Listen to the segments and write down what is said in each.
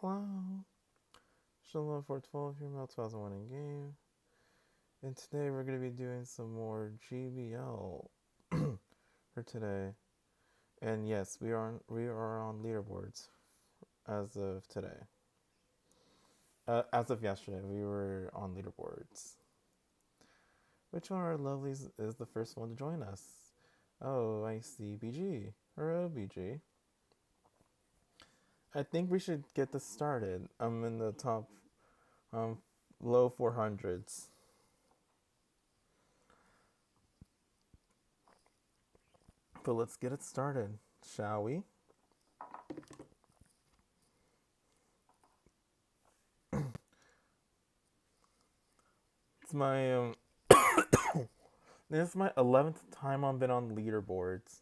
Hello. Shalom for 12 female 2001 in game. And today we're going to be doing some more GBL for today. And yes, we are on leaderboards as of today. As of yesterday, we were on leaderboards. Which one of our lovelies is the first one to join us? Oh, I see BG. Hello, BG. I think we should get this started. I'm in the top um, low 400s. But let's get it started, shall we? It's my this is my 11th time I've been on leaderboards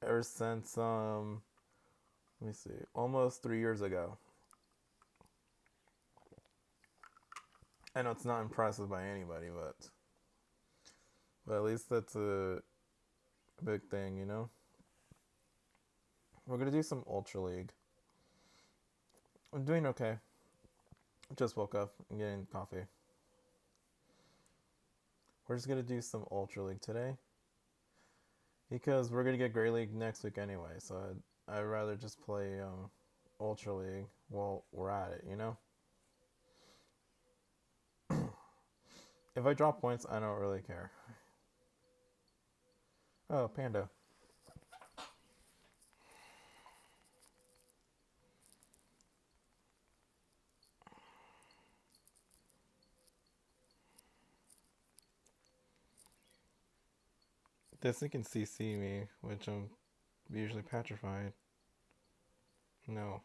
ever since let me see, almost 3 years ago. I know it's not impressive by anybody, but at least that's a big thing, you know. We're gonna do some Ultra League. I'm doing okay. Just woke up and getting coffee. We're just gonna do some Ultra League today because we're gonna get Great League next week anyway. So I'd rather just play Ultra League while we're at it, you know. If I drop points, I don't really care. Oh, Panda. This thing can CC me, which I'm usually petrified. No.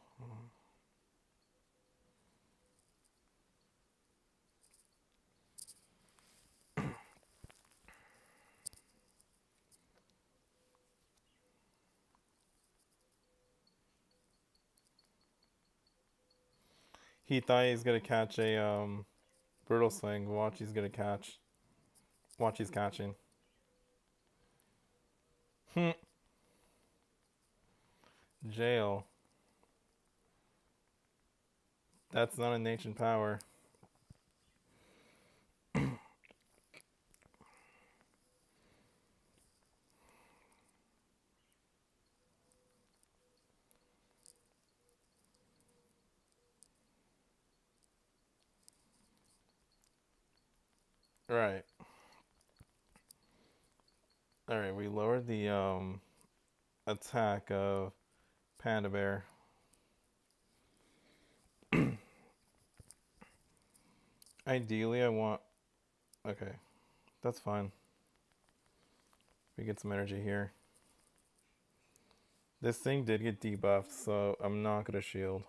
He thought he was gonna catch a brutal swing. Watch, he's gonna catch. Watch, he's catching. Jail. That's not an ancient power. Right. All right. We lowered the attack of Panda Bear. Ideally, I want. Okay, that's fine. We get some energy here. This thing did get debuffed, so I'm not gonna shield.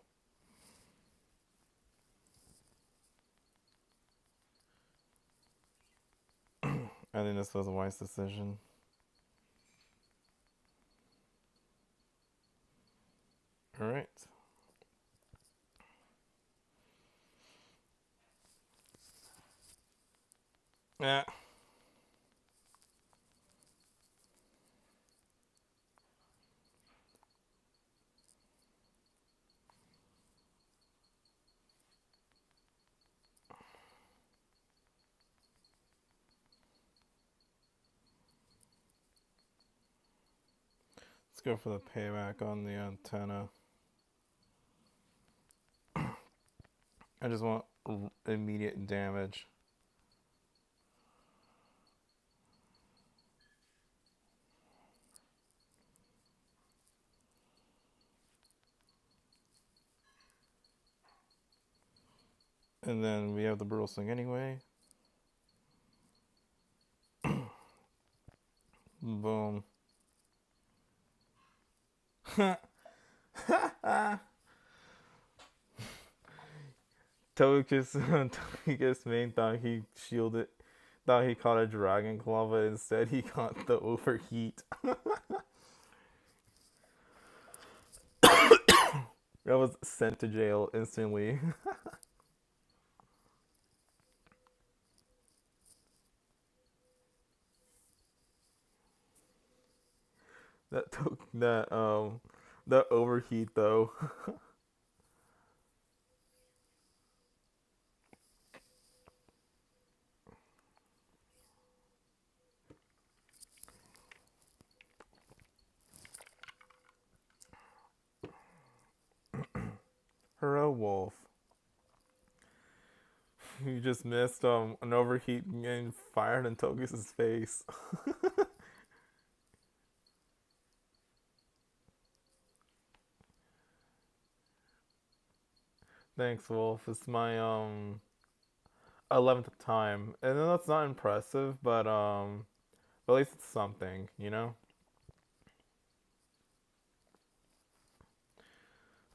I think this was a wise decision. All right. Yeah. Let's go for the payback on the antenna. I just want immediate damage. And then we have the brutal swing anyway. Boom. Togekiss main thought he shielded, thought he caught a Dragon Claw, but instead he caught the overheat. That was sent to jail instantly. that overheat though. Hero Wolf. You just missed an overheat getting fired in Togi's face. Thanks, Wolf. It's my 11th time, and that's not impressive, but at least it's something, you know.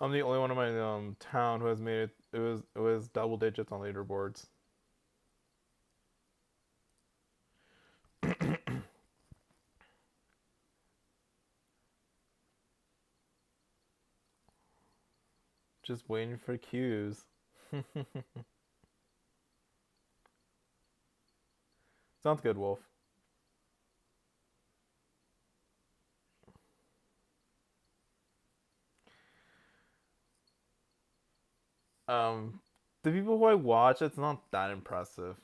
I'm the only one in my town who has made it. It was double digits on leaderboards. Just waiting for cues. Sounds good, Wolf. Um, the people who I watch, it's not that impressive.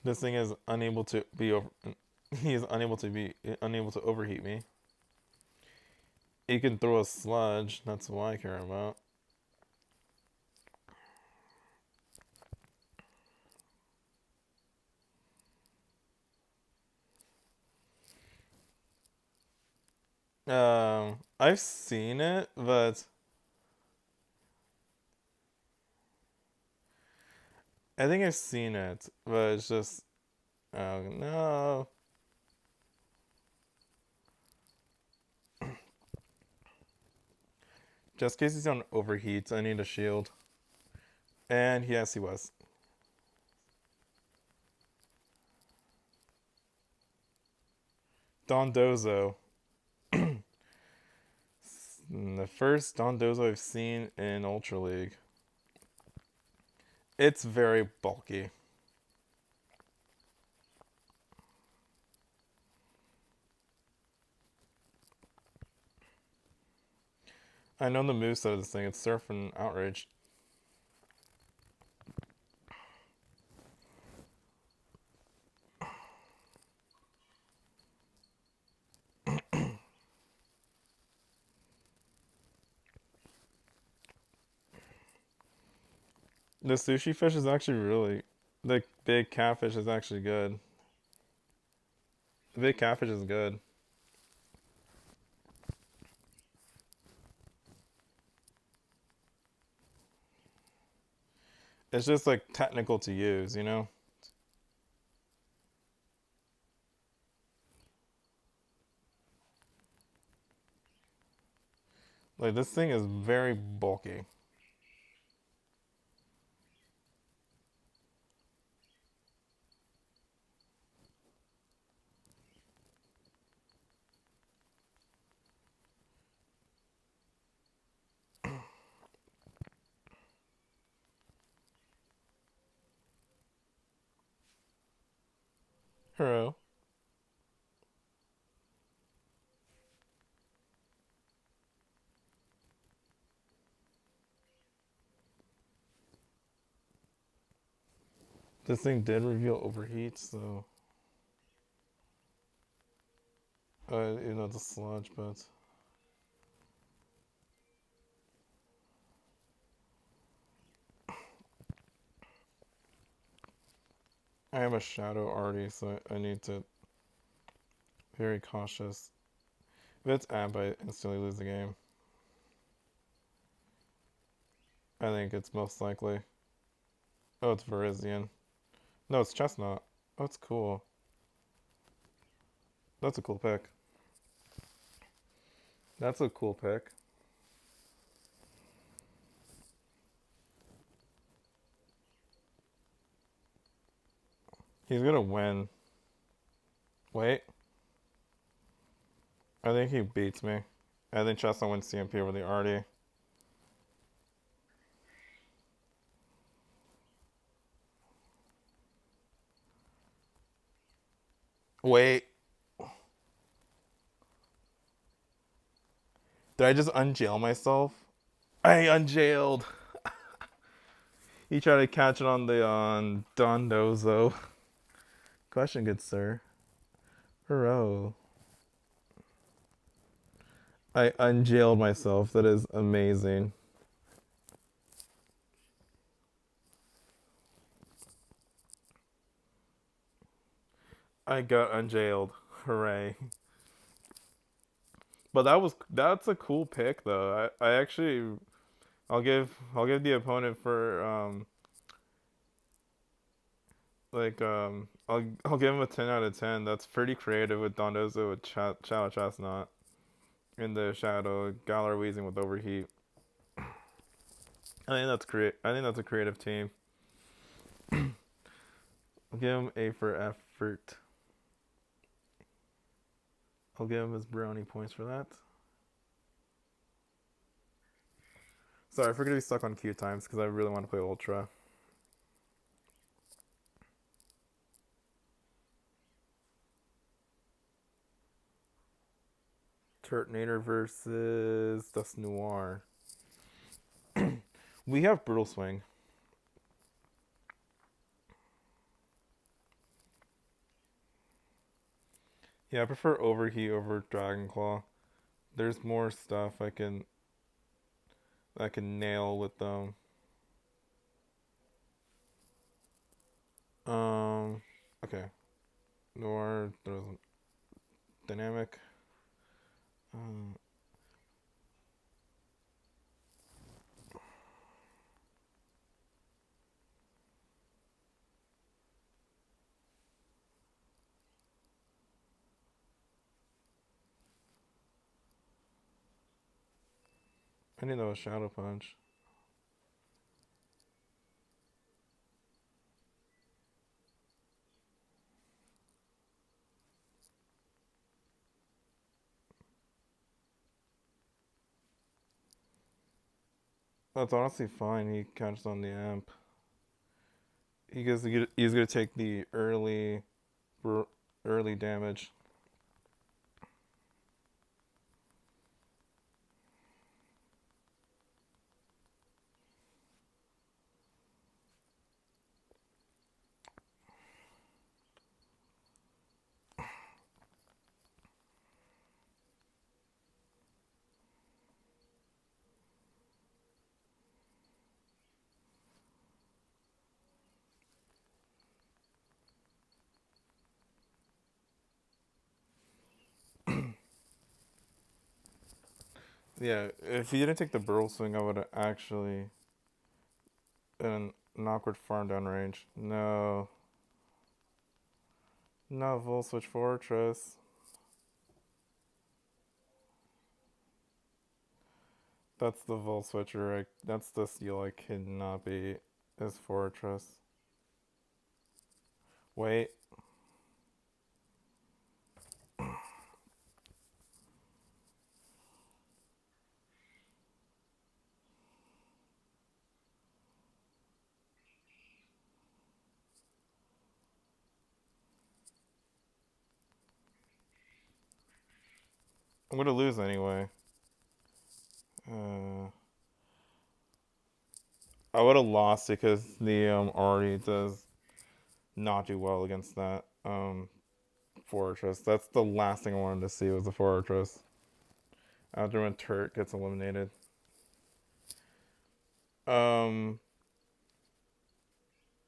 This thing is unable to be over. He is unable to overheat me. He can throw a sludge. That's what I care about. I've seen it, but I think I've seen it, but it's just, oh no. Just in case he's on overheat, I need a shield. And yes, he was. Dondozo. The first Dondozo I've seen in Ultra League. It's very bulky. I know the moveset of this thing. It's Surf and Outrage. The sushi fish is actually really. The big catfish is actually good. The big catfish is good. It's just like technical to use, you know? Like this thing is very bulky. Hero. This thing did reveal overheat, so you know, the sludge, but I have a shadow already, so I need to be very cautious. If it's amp, I instantly lose the game. I think it's most likely. Oh, it's Verizian. No, it's Chestnut. Oh, it's cool. That's a cool pick. That's a cool pick. He's gonna win. Wait. I think he beats me. I think Chestnut wins CMP over the Artie. Wait. Did I just unjail myself? I unjailed. He tried to catch it on the on Dondozo. Question, good sir. Hurrah. I unjailed myself. That is amazing. I got unjailed. Hooray. But that's a cool pick though. I actually I'll give the opponent for I'll give him a 10 out of 10. That's pretty creative with Dondozo with Chao Chestnut in the shadow, Galar Weezing with Overheat. I think that's a creative team. I'll give him A for effort. I'll give him his brownie points for that. Sorry, if we're gonna be stuck on queue times because I really want to play Ultra. Turtonator versus Dust Noir. We have Brutal Swing. Yeah, I prefer Overheat over Dragon Claw. There's more stuff I can nail with them. Um, okay. Noir, there's Dynamic. Um, I didn't know a Shadow Punch. That's honestly fine. He catches on the amp. He's gonna take the early damage. Yeah, if he didn't take the Burl Swing, I would have actually an awkward farm down range. No, not Vol Switch Fortress. That's the Vol Switcher. That's the steal I cannot beat. Is Fortress. Wait, I'm gonna lose anyway. Uh, I would have lost because the already does not do well against that Fortress. That's the last thing I wanted to see was the Fortress. After when Turret gets eliminated. Um,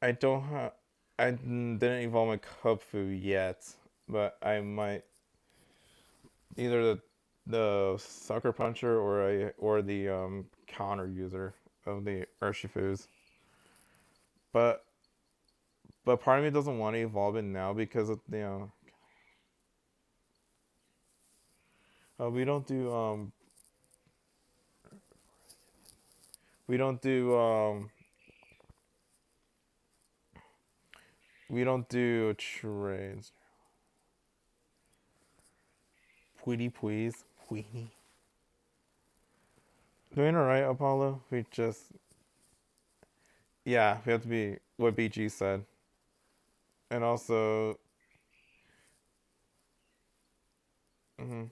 I don't have. I didn't evolve my Kubfu yet, but I might either the Sucker Puncher or the counter user of the Urshifus. But part of me doesn't want to evolve it now because of, we don't do we don't do we don't do trades. Pretty please, Tweety. Doing alright, Apollo. We just we have to be what BG said, and also, mhm.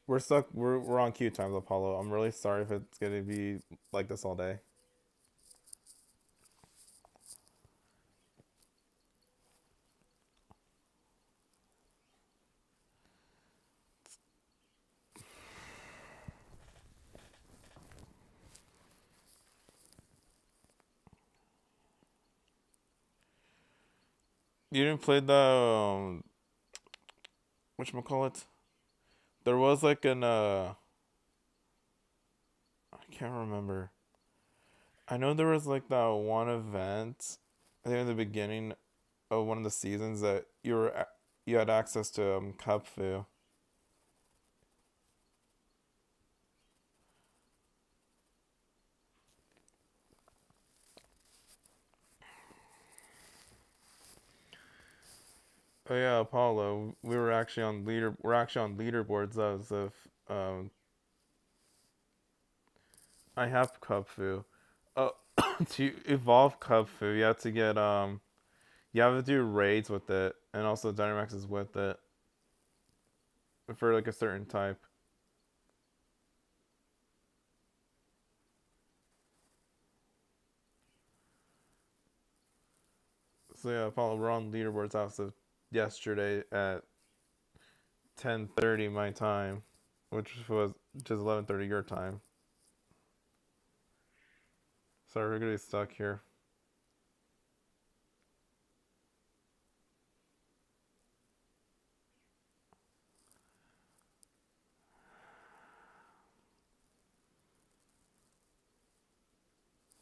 We're stuck. We're on queue times, Apollo. I'm really sorry if it's gonna be like this all day. You didn't play the whatchamacallit? There was like an I can't remember. I know there was like that one event. I think in the beginning of one of the seasons that you had access to cup foo. Oh yeah, Apollo. We're actually on leaderboards as if I have cup foo. Oh, to evolve cup foo, you have to get you have to do raids with it, and also Dynamax is with it for like a certain type. So yeah, Apollo, we're on leaderboards as of yesterday at 10:30 my time, which was just 11:30 your time. Sorry, we're gonna be stuck here.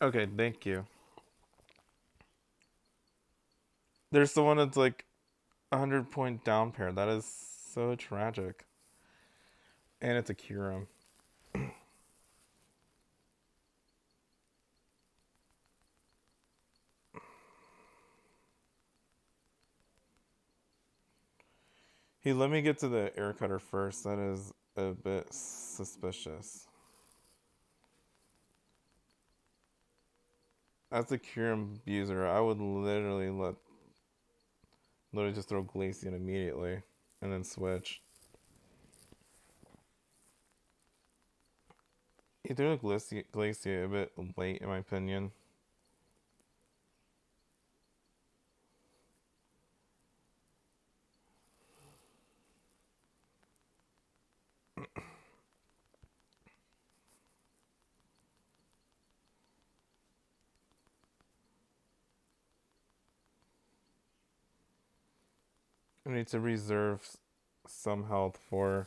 Okay, thank you. There's the one that's like 100 point down pair. That is so tragic. And it's a Kyurem. He let me get to the air cutter first. That is a bit suspicious. As a Kyurem user, I would literally just throw Glaceon immediately and then switch. He threw the Glaceon a bit late, in my opinion. I need to reserve some health for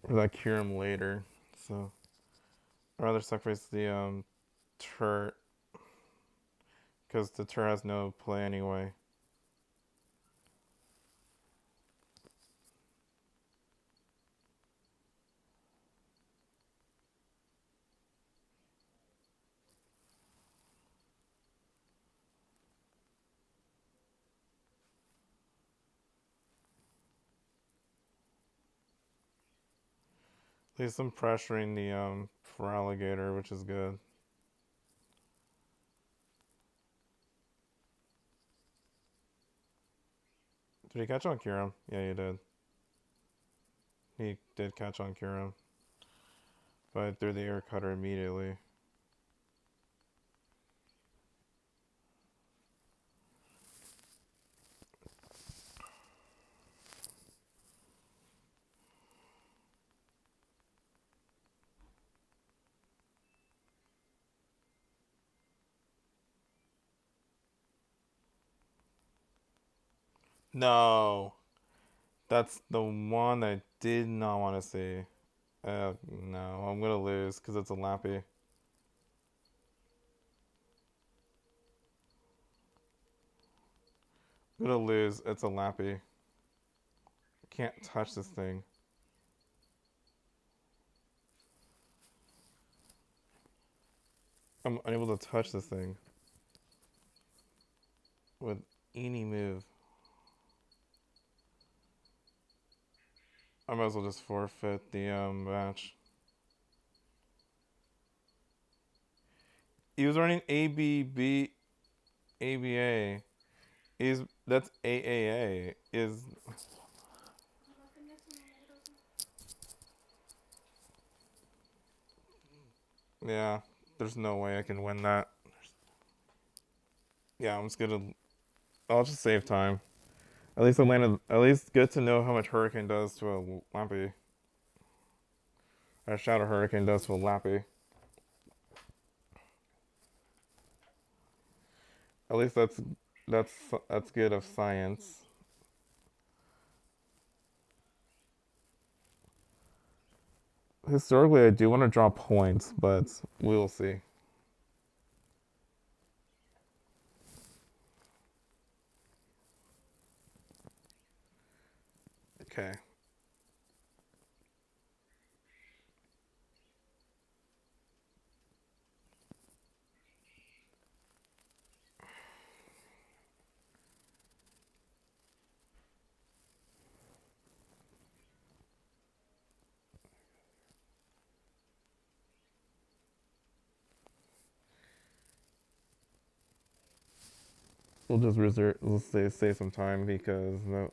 that Kyurem later. So I'd rather sacrifice the turret because the turret has no play anyway. At least I'm pressuring the for alligator, which is good. Did he catch on Kyurem? Yeah, he did. He did catch on Kyurem, but I threw the air cutter immediately. No, that's the one I did not want to see. No, I'm gonna lose because it's a Lappy. I'm gonna lose. It's a Lappy. Can't touch this thing. I'm unable to touch this thing with any move. I might as well just forfeit the match. He was running ABB, ABA. That's AAA. Is Yeah, there's no way I can win that. Yeah, I'm just gonna. I'll just save time. At least I landed. At least good to know how much Hurricane does to a Lappy. A Shadow Hurricane does to a Lappy. At least that's that's good of science. Historically, I do want to draw points, but we'll see. Okay. We'll just reserve. Let's save some time because no.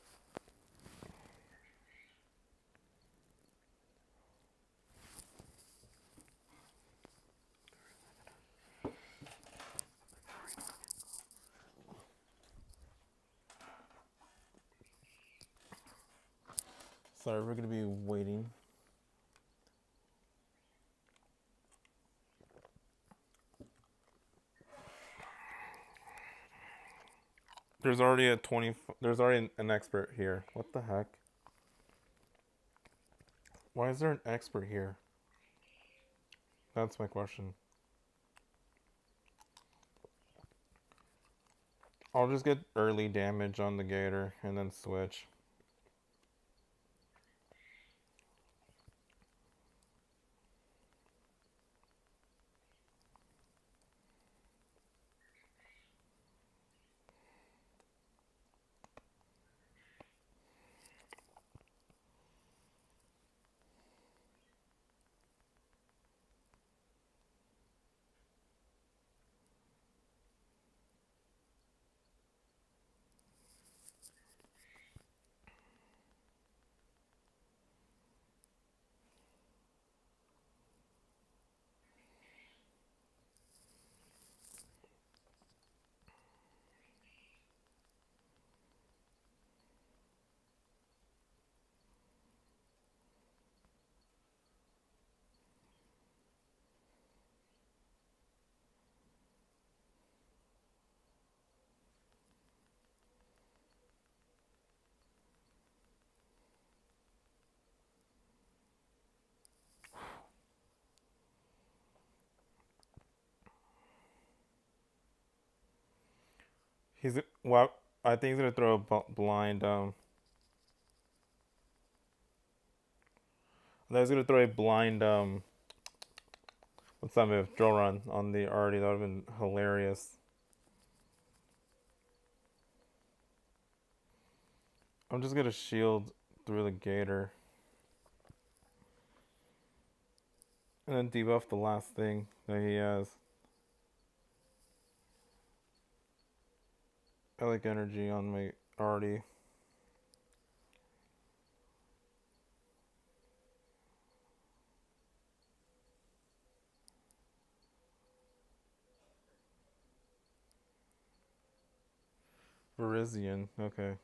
Sorry, we're gonna be waiting. There's already a 20. There's already an expert here. What the heck? Why is there an expert here? That's my question. I'll just get early damage on the gator and then switch. He's well. I think he's gonna throw a blind. I was gonna throw a blind. What's that move? Drill run on the already. That would have been hilarious. I'm just gonna shield through the gator and then debuff the last thing that he has. I like energy on my already. Verizian. Okay.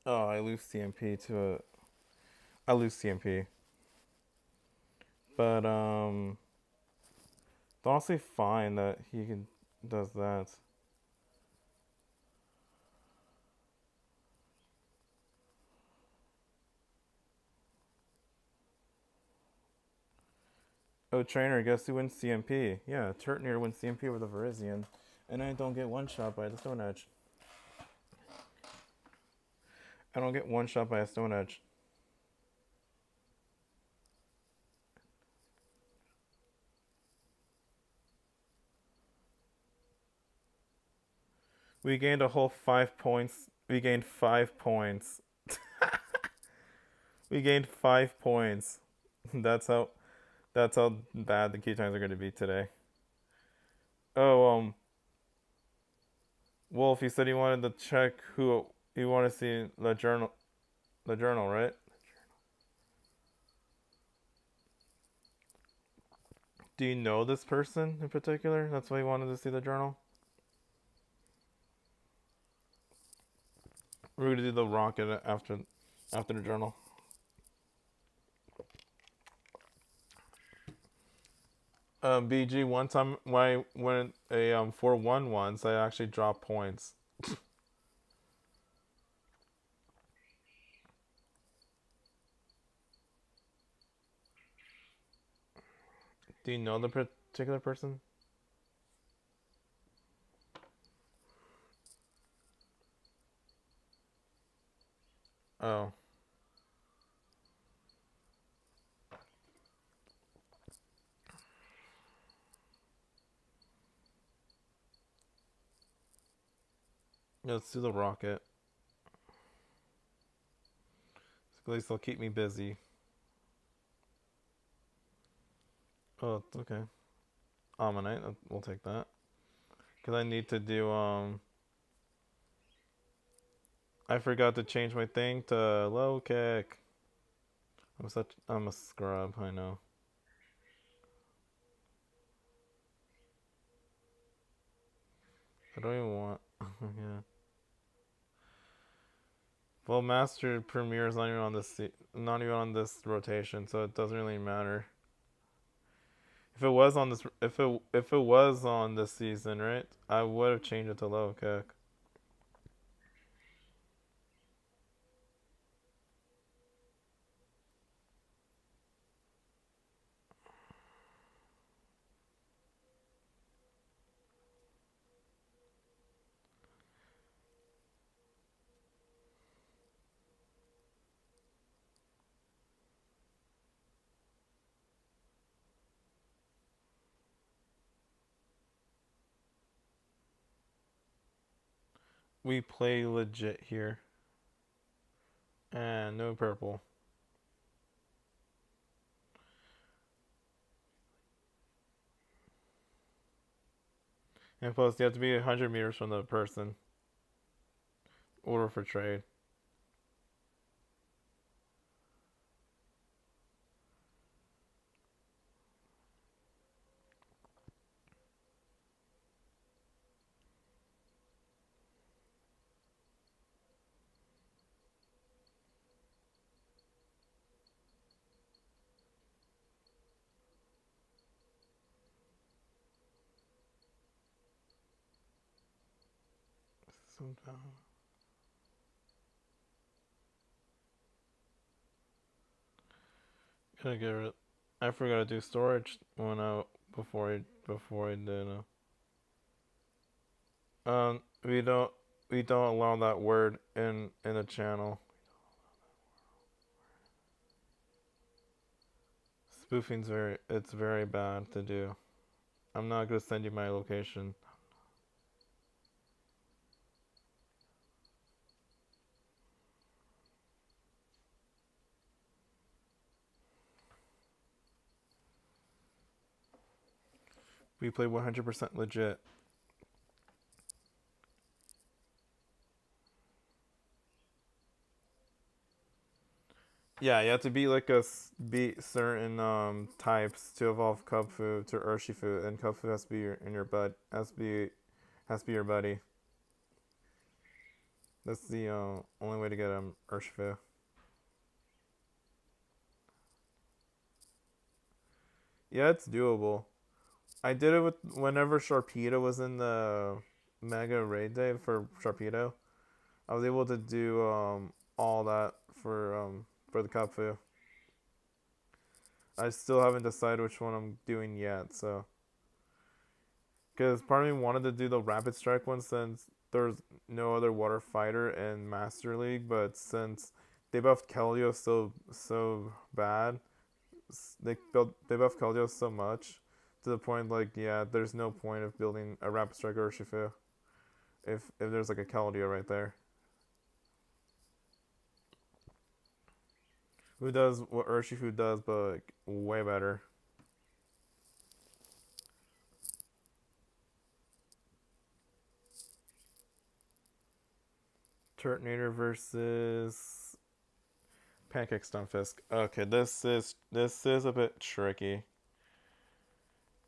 Oh, I lose CMP to a. I lose CMP, but it's honestly fine that he can does that. Oh, trainer, guess who wins CMP? Yeah, Turtnir wins CMP over the Verizian, and I don't get one shot by the Stone Edge. I don't get one shot by a Stone Edge. We gained a whole 5 points. We gained 5 points. We gained 5 points. That's how that's how bad the key times are going to be today. Oh, Wolf, you said you wanted to check who you want to see the journal, right? Do you know this person in particular? That's why you wanted to see the journal. We're gonna do the rocket after the journal. BG, one time when I went a 4-1 once, I actually dropped points. Do you know the particular person? Oh, yeah, let's do the rocket. At least they'll keep me busy. Oh, it's okay. Ammonite, we'll take that. Cause I need to do I forgot to change my thing to low kick. I'm a scrub, I know. I don't even want yeah. Well, Master Premier is not even on not even on this rotation, so it doesn't really matter. If it was on this season, right? I would have changed it to low kick. We play legit here. And no purple. And plus, you have to be 100 meters from the person. Order for trade. Somehow. Gotta get rid. I forgot to do storage when I before I did. We don't allow that word in the channel. Spoofing's very bad to do. I'm not gonna send you my location. We play 100% legit. Yeah, you have to be like beat certain types to evolve Kubfu to Urshifu, and Kubfu has to be in your bud. Has to be your buddy. That's the only way to get Urshifu. Yeah, it's doable. I did it with whenever Sharpedo was in the Mega Raid Day for Sharpedo. I was able to do all that for the Kubfu. I still haven't decided which one I'm doing yet, so because part of me wanted to do the Rapid Strike one since there's no other water fighter in Master League, but since they buffed Keldeo so bad, they buffed Keldeo so much to the point like yeah, there's no point of building a Rapid Strike Urshifu. if there's like a Keldeo right there. Who does what Urshifu does, but like, way better. Turtonator versus Pancake Stunfisk. Okay, this is a bit tricky.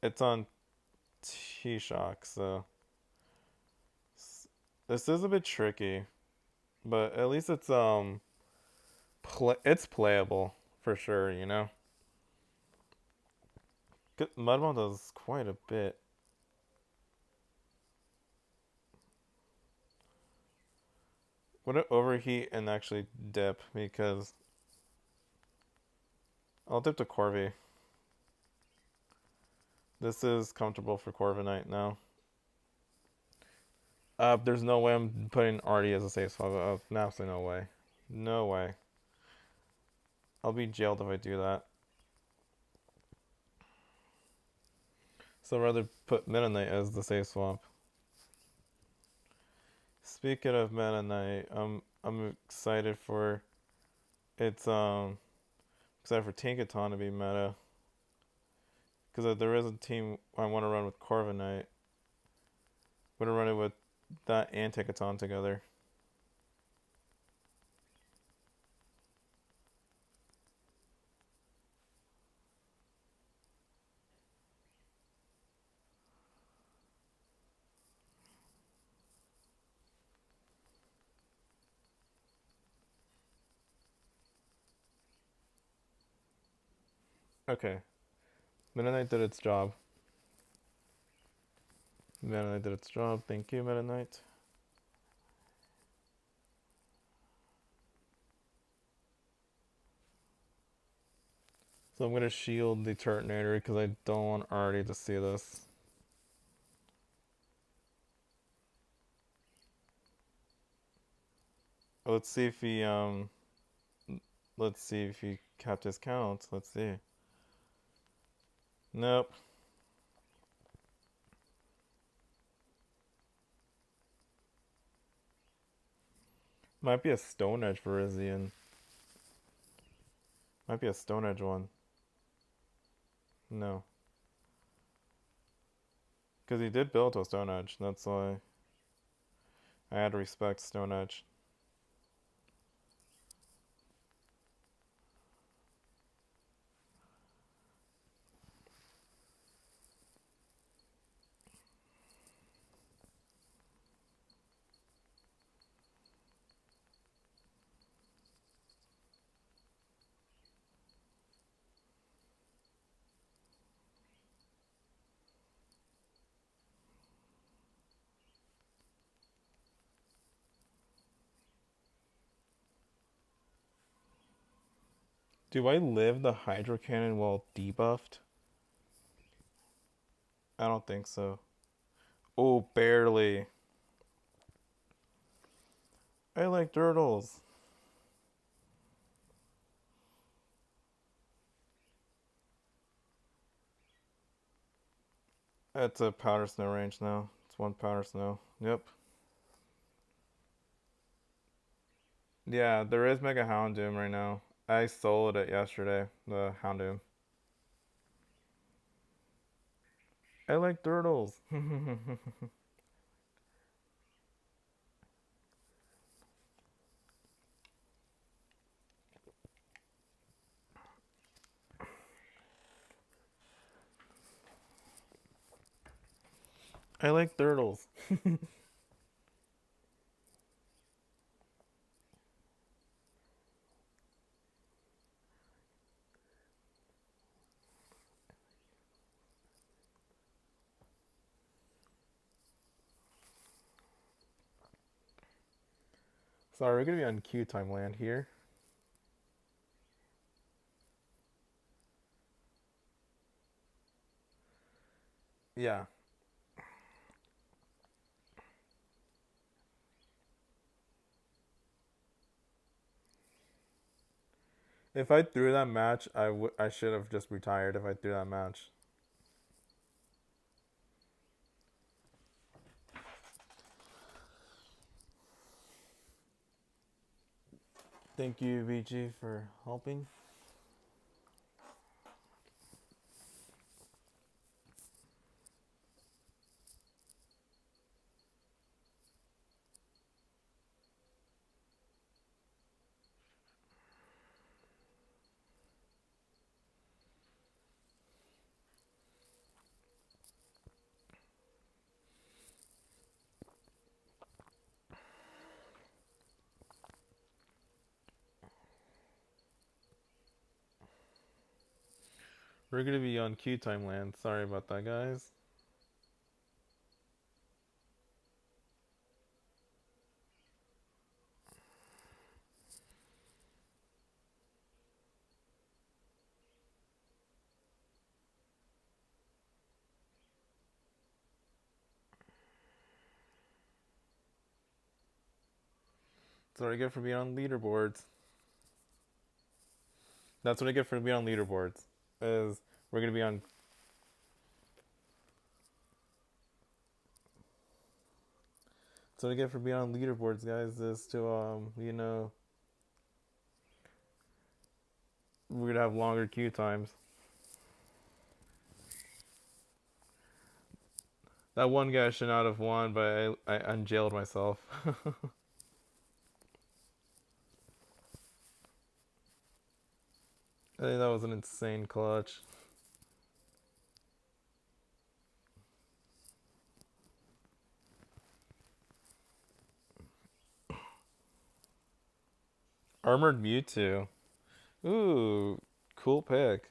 It's on T-Shock, so this is a bit tricky, but at least it's playable for sure. Mudball does quite a bit. Would it overheat and actually dip? Because I'll dip to Corvi. This is comfortable for Corviknight now. There's no way I'm putting Artie as a safe swap. Absolutely no way. No way. I'll be jailed if I do that. So I'd rather put Meta Knight as the safe swap. Speaking of Meta Knight, I'm excited for it's excited for Tinkaton to be meta. Because there is a team I want to run with Corviknight. I'm gonna run it with that and Tinkaton together. Okay. Meta Knight did its job. Meta Knight did its job. Thank you, Meta Knight. So I'm gonna shield the Turtonator because I don't want Artie to see this. Let's see if he let's see if he kept his count. Let's see. Nope. Might be a Stone Edge Virizion. Might be a Stone Edge one. No. Because he did build to a Stone Edge. That's why I had to respect Stone Edge. Do I live the Hydro Cannon while debuffed? I don't think so. Oh, barely. I like turtles. It's a powder snow range now. It's one powder snow. Yep. Yeah, there is Mega Houndoom right now. I sold it yesterday, the Houndoom. I like turtles. I like turtles. Sorry, we're gonna be on Q time land here. Yeah. If I threw that match, I should have just retired if I threw that match. Thank you, BG, for helping. We're gonna be on queue time land. Sorry about that, guys. That's what I get for being on leaderboards. That's what I get for being on leaderboards. Is we're gonna be on. That's what I get for being on leaderboards, guys. Is to we're gonna have longer queue times. That one guy should not have won, but I unjailed myself. I think that was an insane clutch. Armored Mewtwo. Ooh, cool pick.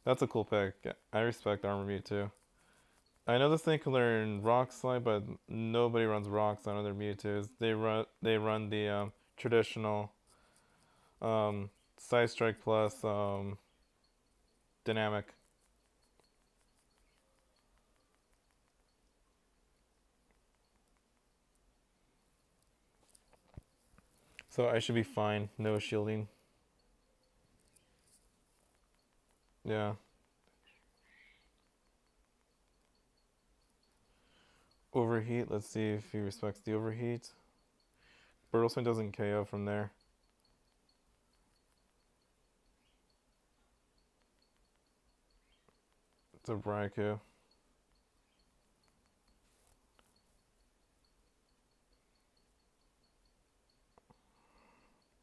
That's a cool pick. I respect Armored Mewtwo. I know this thing can learn Rock Slide, but nobody runs Rock Slide on their Mewtwo's. They run the traditional Side Strike plus Dynamic. So I should be fine. No shielding. Yeah. Overheat. Let's see if he respects the overheat. Burtleswing doesn't KO from there. It's a Raikou.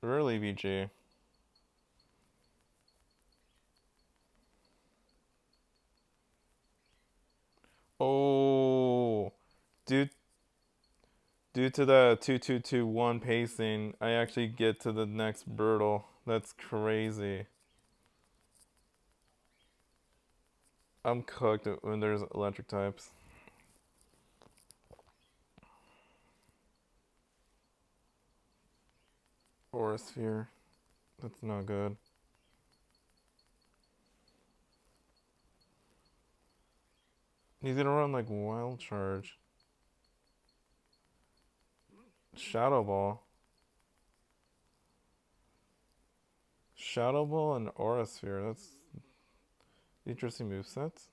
Really, BG. Oh, due due to the 2-2-2-1 pacing, I actually get to the next Birtle. That's crazy. I'm cooked when there's electric types. Aura Sphere. That's not good. He's gonna run like Wild Charge. Shadow Ball. Shadow Ball and Aura Sphere. That's interesting movesets.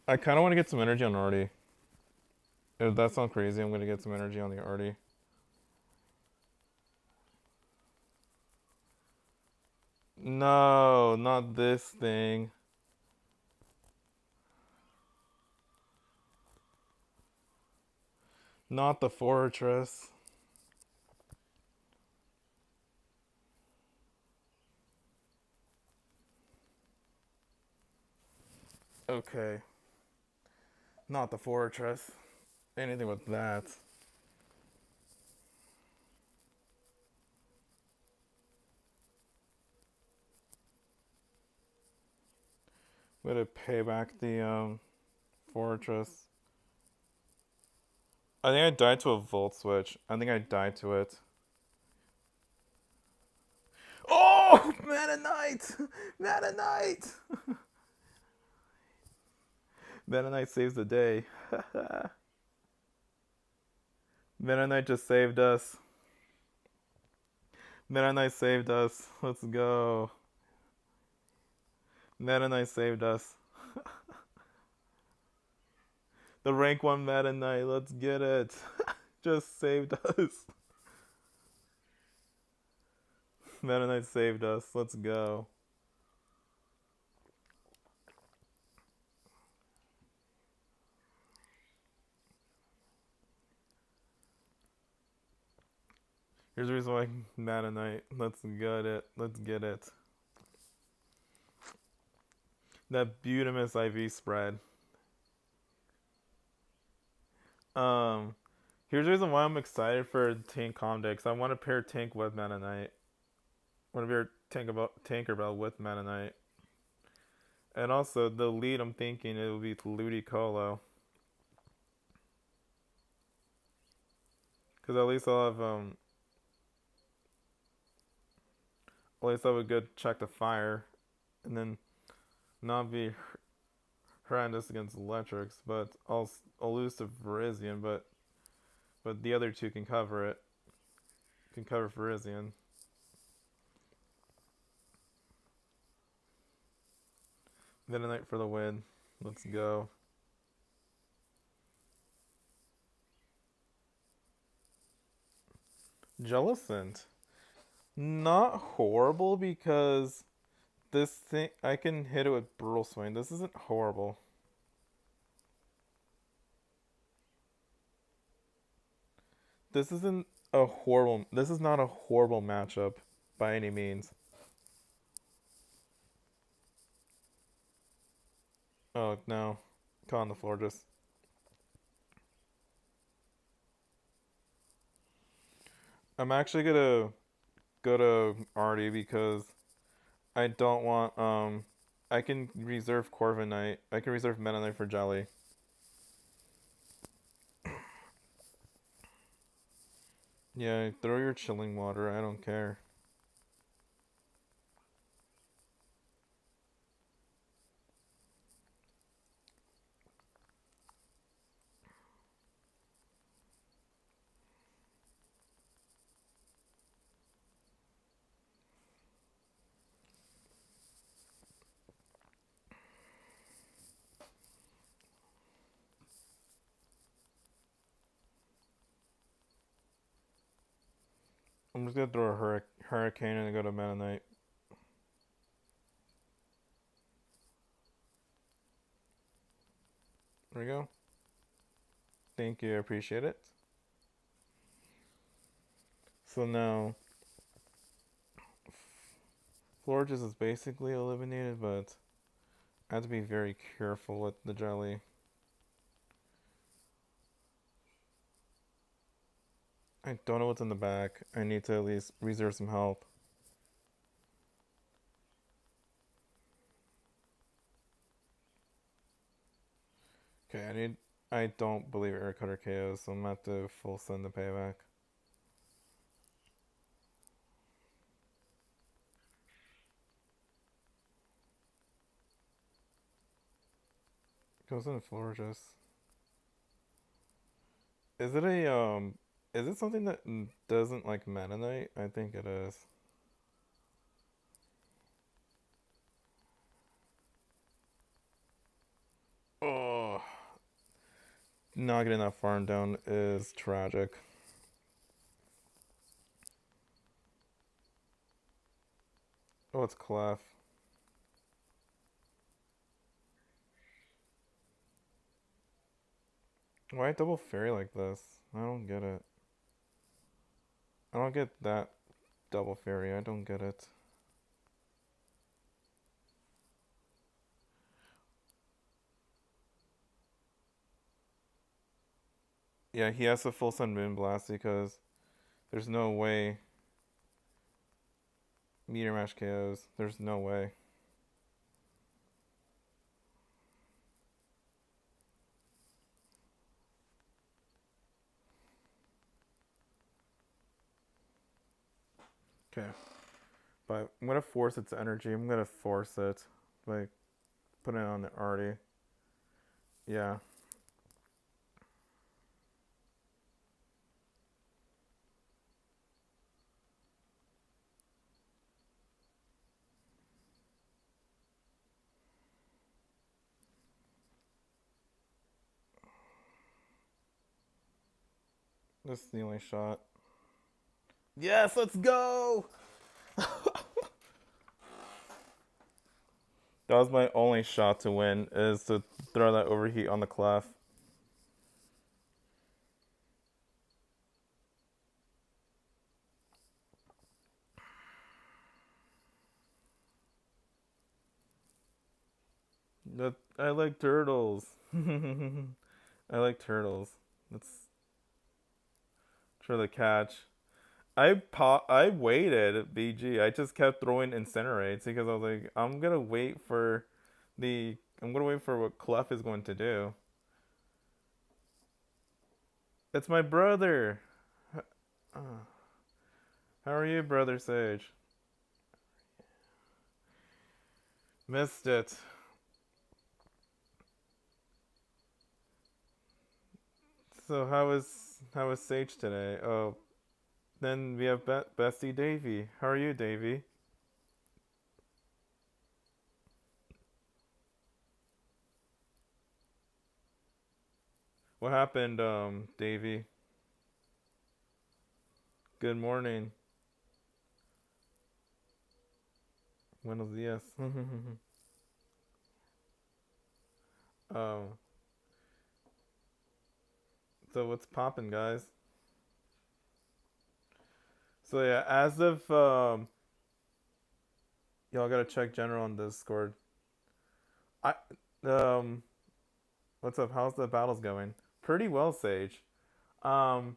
I kind of want to get some energy on Artie. If that sounds crazy, I'm gonna get some energy on the Artie. No, not this thing. Not the fortress. Okay. Not the fortress. Anything with that. I'm gonna pay back the fortress. I think I died to a Volt Switch. I think I died to it. Oh! Meta Knight! Meta Knight! Meta Knight saves the day. Meta Knight just saved us. Meta Knight saved us. Let's go. Meta Knight saved us. The rank 1 Meta Knight. Let's get it. Just saved us. Meta Knight saved us. Let's go. Here's the reason why Meta Knight. Let's get it. Let's get it. That Butamus IV spread. Um, Here's the reason why I'm excited for Tank Comdex. I want to pair Tank with Meta Knight. I want to pair Tanker Bell with Meta Knight. And also, the lead I'm thinking it will be Ludicolo. Because at least I'll have, at least I'll have a good check to fire. And then not be horrendous against electrics, but I'll lose to Virizion, but the other two can cover it. Can cover Virizion. Then a night for the win. Let's go. Jellicent. Not horrible because this thing I can hit it with Brutal Swing. This isn't horrible. This isn't a horrible. This is not a horrible matchup by any means. Oh no, caught on the floor. Just I'm actually gonna go to Artie because I don't want I can reserve Corviknight. I can reserve Meta Knight for Jelly. Yeah, throw your chilling water. I don't care. I'm just gonna throw a hurricane and go to Meta Knight. There we go. Thank you, I appreciate it. So now, Florges is basically eliminated, but I have to be very careful with the Jelly. I don't know what's in the back. I need to at least reserve some help. Okay, I don't believe Air Cutter KOs, so I'm gonna have to full send the payback. Goes in Florges. Is it a is it something that doesn't like Meta Knight? I think it is. Oh, not getting that farm down is tragic. Oh, it's Clef. Why double fairy like this? I don't get it. I don't get that double fairy. I don't get it. Yeah, he has to full send Moonblast because there's no way Meteor Mash KOs. There's no way. Okay. But I'm gonna force its energy. I'm gonna force it. Like, put it on the Artie. Yeah. This is the only shot. Yes, let's go! That was my only shot to win, is to throw that overheat on the clef. I like turtles. I like turtles. That's for the catch. I waited, BG. I just kept throwing incinerates because I was like, I'm gonna wait for what Clef is going to do. It's my brother. Uh, how are you, brother Sage? Missed it. So how was Sage today? Oh, then we have Bestie Davy. How are you, Davy? What happened, Davy? Good morning. Buenos dias. Oh, so what's poppin', guys? So yeah, as of y'all gotta check general on Discord. I um, what's up? How's the battles going? Pretty well, Sage. Um,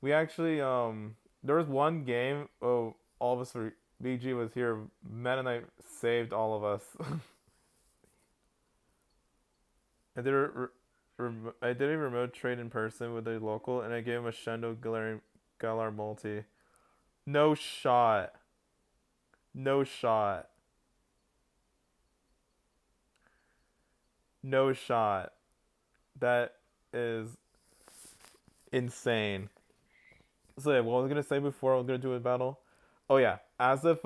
we actually there was one game. Oh, all of us were BG was here. Meta Knight saved all of us. I did I did a remote trade in person with a local, and I gave him a Shendo Galar multi. No shot. No shot. No shot. That is insane. So yeah, what I was gonna say before I was gonna do a battle. Oh yeah, as of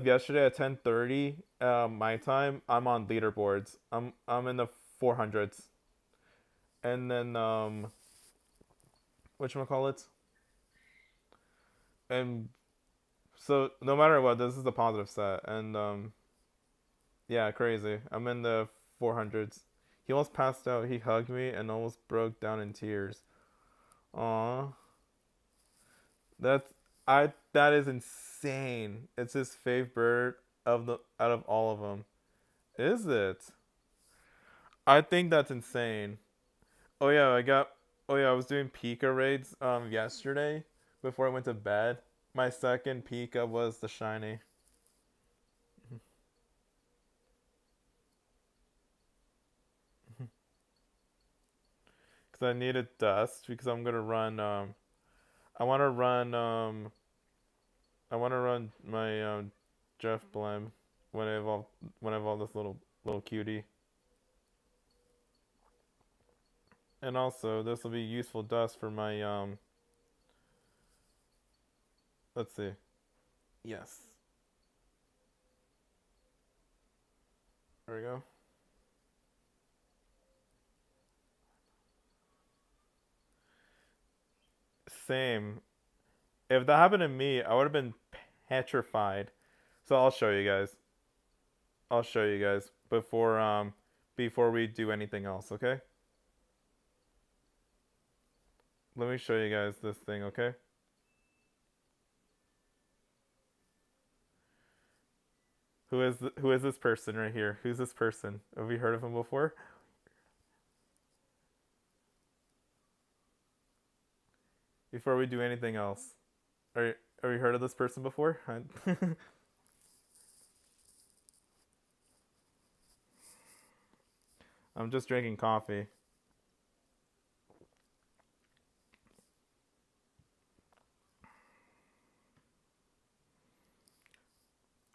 yesterday at 10:30 my time, I'm on leaderboards. I'm in the 400s, and then whatchamacallit? And so no matter what, this is a positive set, and yeah, crazy. I'm in the 400s. He almost passed out. He hugged me and almost broke down in tears. Aw, that is insane. It's his fave bird of the out of all of them. Is it? I think that's insane. Oh yeah, I was doing Pika raids yesterday before I went to bed. My second Pika was the shiny. Cuz I needed dust because I'm going to run I want to run I want to run my Jeff Blem when I evolve this little cutie. And also, this will be useful dust for my let's see. Yes. There we go. Same. If that happened to me, I would have been petrified. So I'll show you guys. I'll show you guys before we do anything else, okay? Let me show you guys this thing, okay? Who is this person right here? Who's this person? Have we heard of him before? Before we do anything else. Are you heard of this person before? I'm just drinking coffee.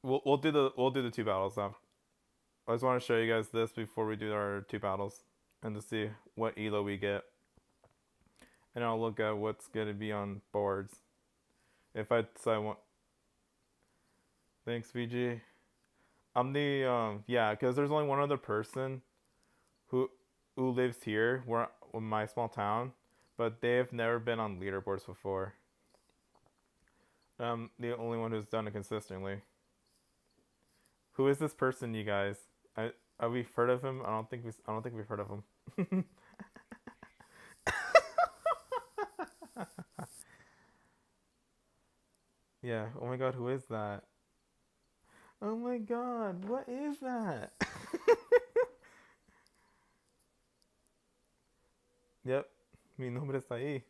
We'll do the two battles now. I just want to show you guys this before we do our two battles and to see what elo we get. And I'll look at what's gonna be on boards. If I decide want thanks VG. I'm the yeah, because there's only one other person who who lives here where in my small town, but they've never been on leaderboards before. The only one who's done it consistently. Who is this person, you guys? I Have we heard of him? I don't think we've heard of him. Yeah. Oh my god, who is that? Oh my god, what is that? Yep. Mi nombre está ahí.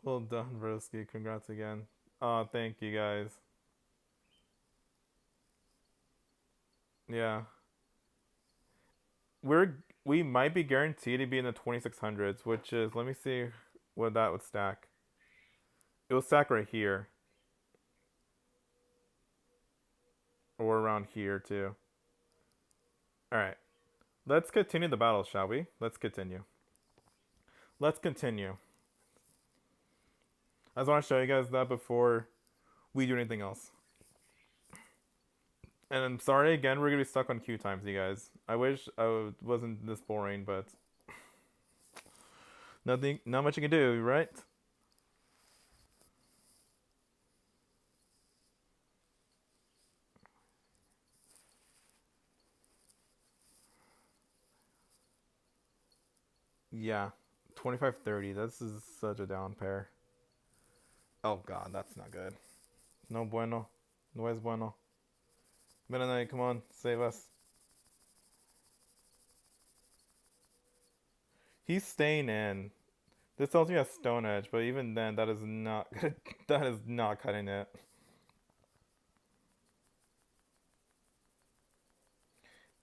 Well done, Broski. Congrats again. Oh, thank you guys. Yeah. We might be guaranteed to be in the 2600s, which is, let me see what that would stack. It will stack right here. Or around here too. Alright. Let's continue the battle, shall we? Let's continue. Let's continue. I just want to show you guys that before we do anything else. And I'm sorry again, we're gonna be stuck on queue times, you guys. I wish I wasn't this boring, but not much you can do, right? Yeah, 2530. This is such a down pair. Oh god, that's not good. No bueno. No es bueno. Meta Knight, come on, save us. He's staying in. This tells me a Stone Edge, but even then, that is not good. That is not cutting it.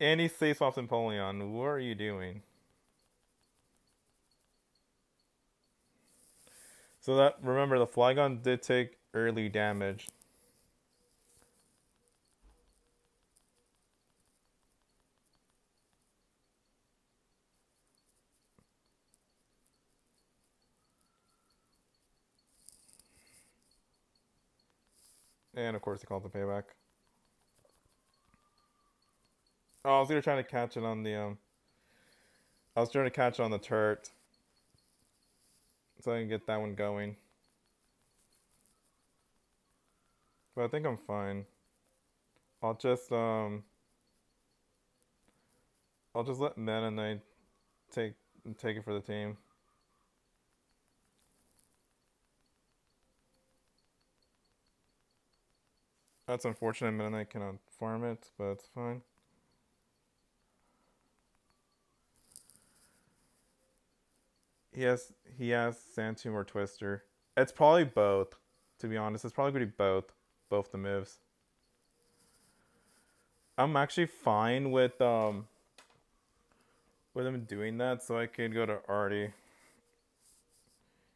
And he safe swaps Empoleon. What are you doing? So that, remember, the Flygon did take early damage. And of course, he called the payback. Oh, I was gonna try to catch it on the I was trying to catch it on the turret, so I can get that one going. But I think I'm fine. I'll just um I'll just let Meta Knight take take it for the team. That's unfortunate. Meta Knight cannot farm it, but it's fine. He has Sand or Twister. It's probably both. To be honest, it's probably gonna be both the moves. I'm actually fine with him doing that, so I could go to Artie.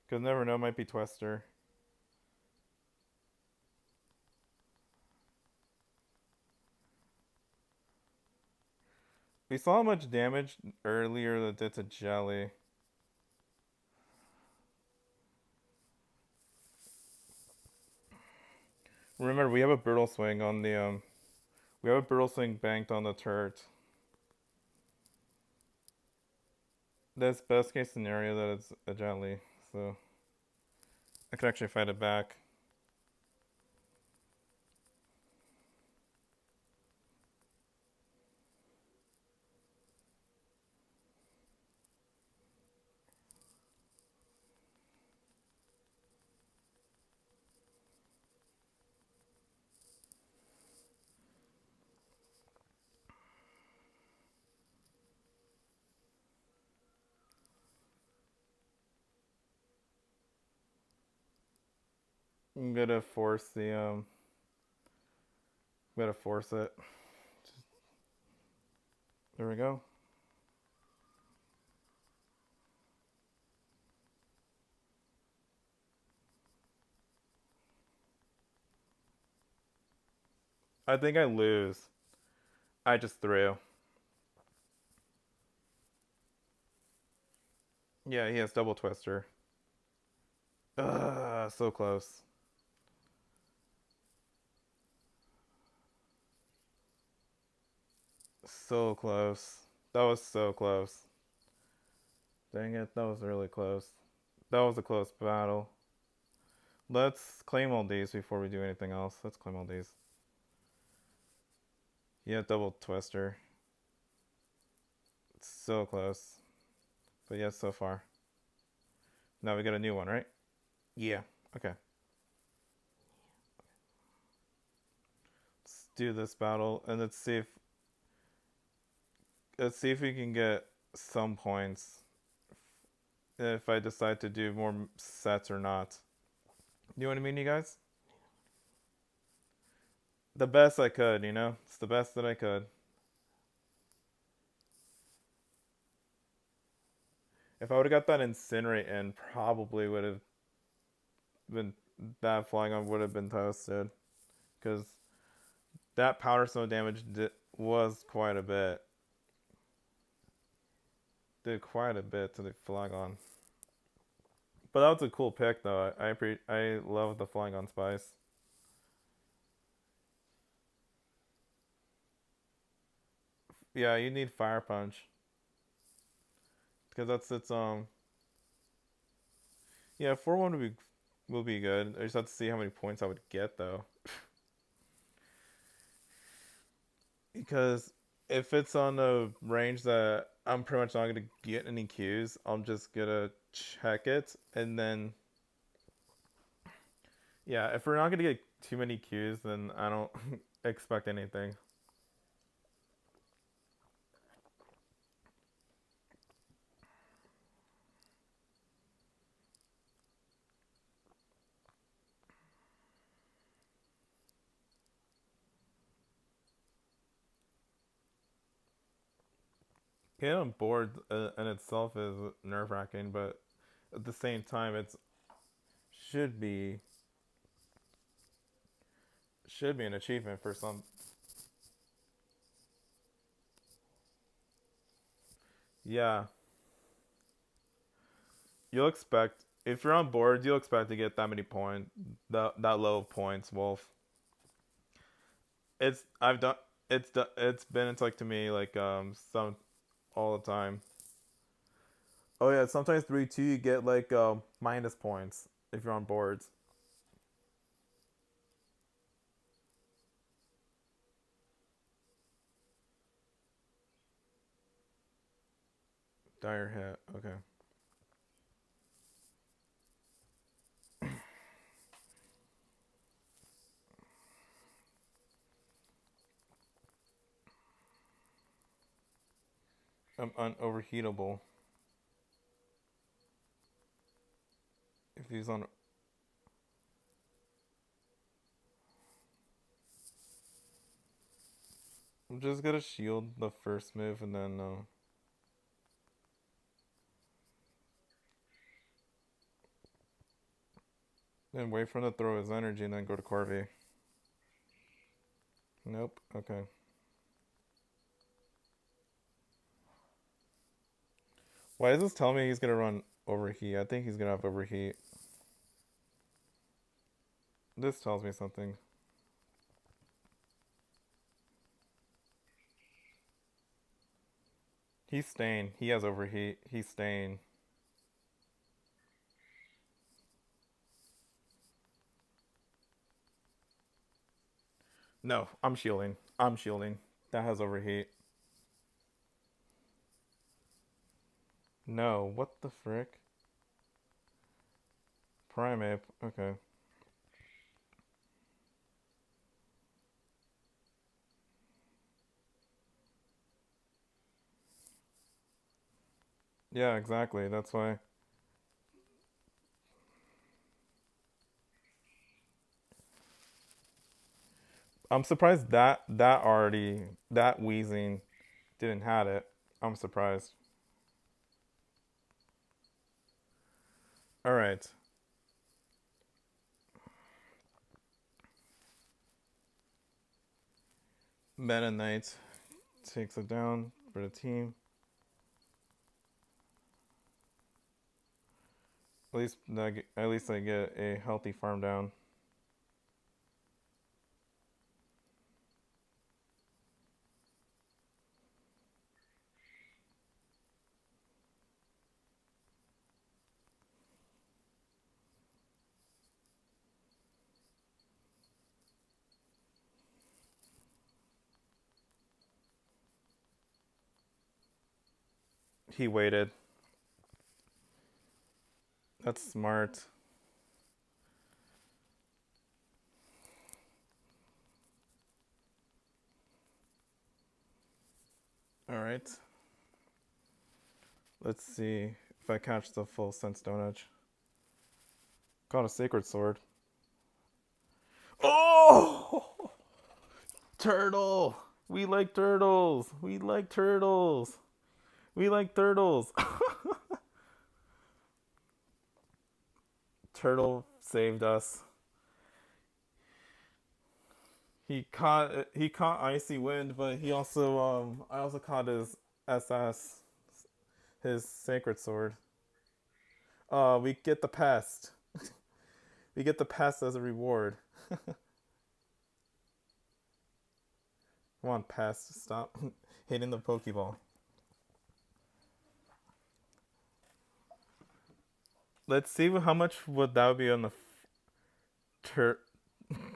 Cause never know, it might be Twister. We saw how much damage earlier that did to Jelly. Remember, we have a Brutal Swing on the we have a Brutal Swing banked on the turret. That's best case scenario that it's a Jelly, so I could actually fight it back. I'm gonna force the I'm gonna force it. There we go. I think I lose. I just threw. Yeah, he has double twister. Ugh, so close. So close. That was so close. Dang it, that was really close. That was a close battle. Let's claim all these before we do anything else. Let's claim all these. Yeah, double twister. It's so close. But yes, so far. Now we got a new one, right? Yeah. Okay. Let's do this battle and let's see if we can get some points if I decide to do more sets or not. You know what I mean, you guys? The best I could, you know? It's the best that I could. If I would have got that incinerate in, probably would have been that flying on would have been toasted because that powder snow damage was quite a bit. Did quite a bit to the Flagon. But that was a cool pick though. I love the Flagon spice. Yeah, you need Fire Punch because that's its yeah, 4-1 will be good. I just have to see how many points I would get though. Because if it's on a range that I'm pretty much not gonna get any Qs, I'm just gonna check it and then yeah, if we're not gonna get too many Qs, then I don't expect anything. Getting on board in itself is nerve wracking, but at the same time, it should be should be an achievement for some. Yeah, you'll expect if you're on board, you'll expect to get that many points, that low of points, Wolf. It's I've done it's been it's like to me like some all the time. Oh yeah, sometimes 3-2 you get like minus points if you're on boards. Dire hit. Okay. I'm unoverheatable. If he's on, I'm just gonna shield the first move and then wait for him to throw his energy and then go to Corby. Nope. Okay. Why does this tell me he's gonna run overheat? I think he's gonna have overheat. This tells me something. He's staying. He has overheat. He's staying. No, I'm shielding. I'm shielding. That has overheat. No, what the frick? Primate. Okay. Yeah, exactly. That's why. I'm surprised that wheezing didn't have it. I'm surprised. All right. Meta Knight takes it down for the team. At least I get a healthy farm down. He waited. That's smart. Alright. Let's see if I catch the full sense donage. Got a sacred sword. Oh! Turtle! We like turtles! We like turtles! We like turtles! Turtle saved us. He caught icy wind, but he also I also caught his SS, his sacred sword. We get the pest. We get the pest as a reward. Come on, pest, stop hitting the Pokeball. Let's see how much would that be on the tur.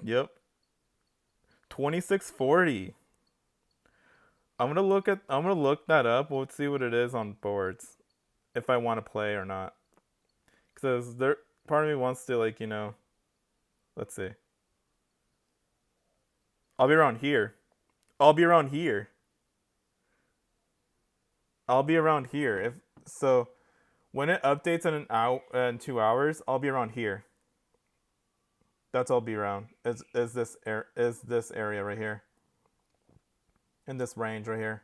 Yep, 2640. I'm gonna look that up. We'll see what it is on boards if I want to play or not. Because there, part of me wants to like let's see. I'll be around here. I'll be around here. I'll be around here. If so, when it updates in an hour in 2 hours, I'll be around here. That's all I'll be around. Is this area right here? In this range right here.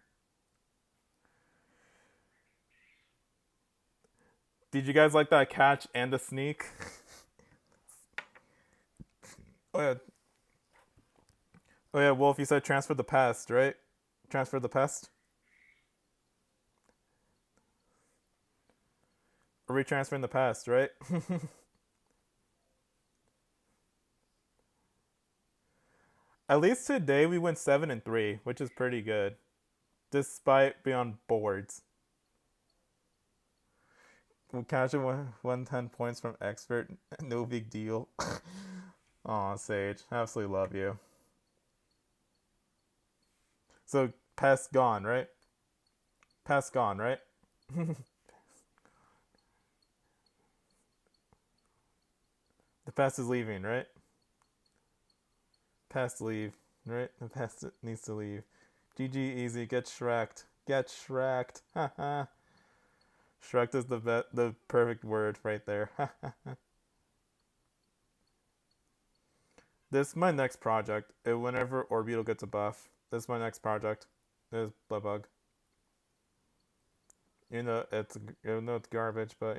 Did you guys like that catch and the sneak? Oh yeah. Oh yeah, Wolf, you said transfer the pest, right? Transfer the pest? Are we transferring the pest, right? At least today we went 7-3, which is pretty good. Despite being on boards. We catch 110 points from expert. No big deal. Aw, Sage. Absolutely love you. So, pest gone, right? Pest gone, right? The pest is leaving, right? Pest leave, right? The pest needs to leave. GG easy, get Shrek'd. Get Shrek'd. Haha. Shrek'd is the perfect word right there. This is my next project. Whenever Orbeetle gets a buff, this is my next project. Is Blebug. It's garbage, but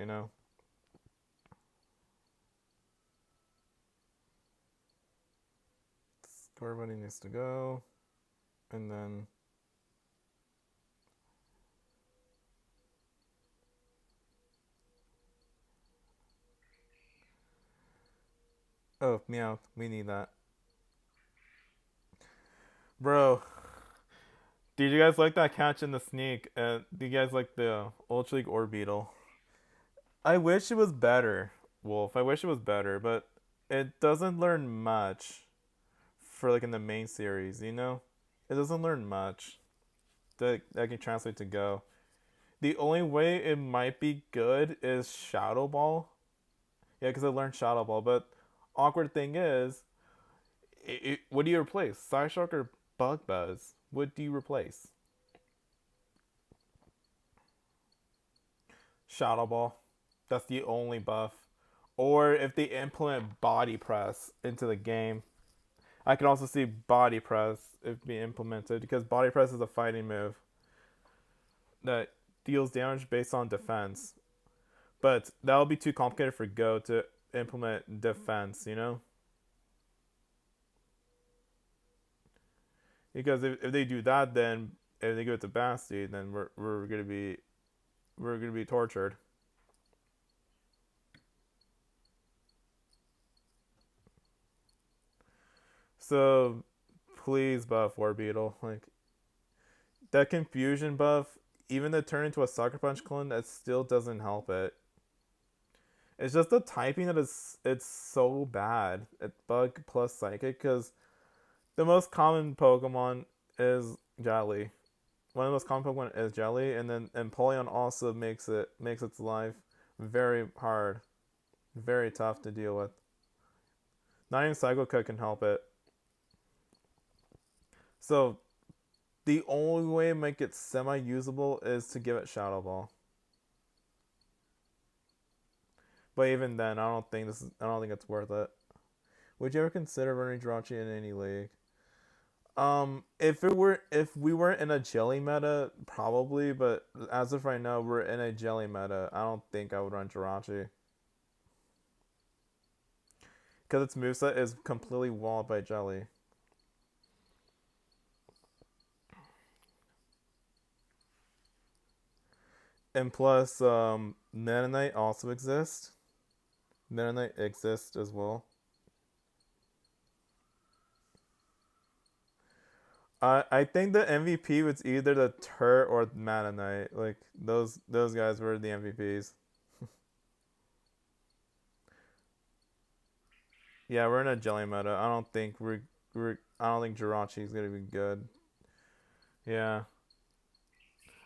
Scorbunny needs to go, and then oh meow, we need that, bro. Did you guys like that catch in the sneak? Do you guys like the Ultra League Orbeetle? I wish it was better, Wolf. I wish it was better, but it doesn't learn much for like in the main series, It doesn't learn much that can translate to Go. The only way it might be good is Shadow Ball. Yeah, because I learned Shadow Ball, but awkward thing is, what do you replace? Psyshock or Bug Buzz? What do you replace? Shadow Ball. That's the only buff. Or if they implement Body Press into the game, I can also see Body Press if being implemented because Body Press is a fighting move that deals damage based on defense. But that'll be too complicated for Go to implement defense. Because if they do that, then if they go to Basti, then we're gonna be tortured. So please buff Orbeetle. Like that confusion buff, even to turn into a Sucker Punch clone, that still doesn't help it. It's just the typing that it's so bad. It's Bug plus Psychic because the most common Pokemon is Jolly. one of the most common Pokemon is Jelly, and then Empoleon also makes its life very hard, very tough to deal with. Not even Psycho Cut can help it. So the only way to make it semi-usable is to give it Shadow Ball. But even then, I don't think it's worth it. Would you ever consider running Jirachi in any league? If we weren't in a jelly meta, probably. But as of right now, we're in a jelly meta. I don't think I would run Jirachi because its moveset is completely walled by jelly. And plus, Meta Knight also exists. Meta Knight exists as well. I think the MVP was either the Turret or Meta Knight. Like those guys were the MVPs. Yeah, we're in a jelly meta. I don't think Jirachi is gonna be good. Yeah.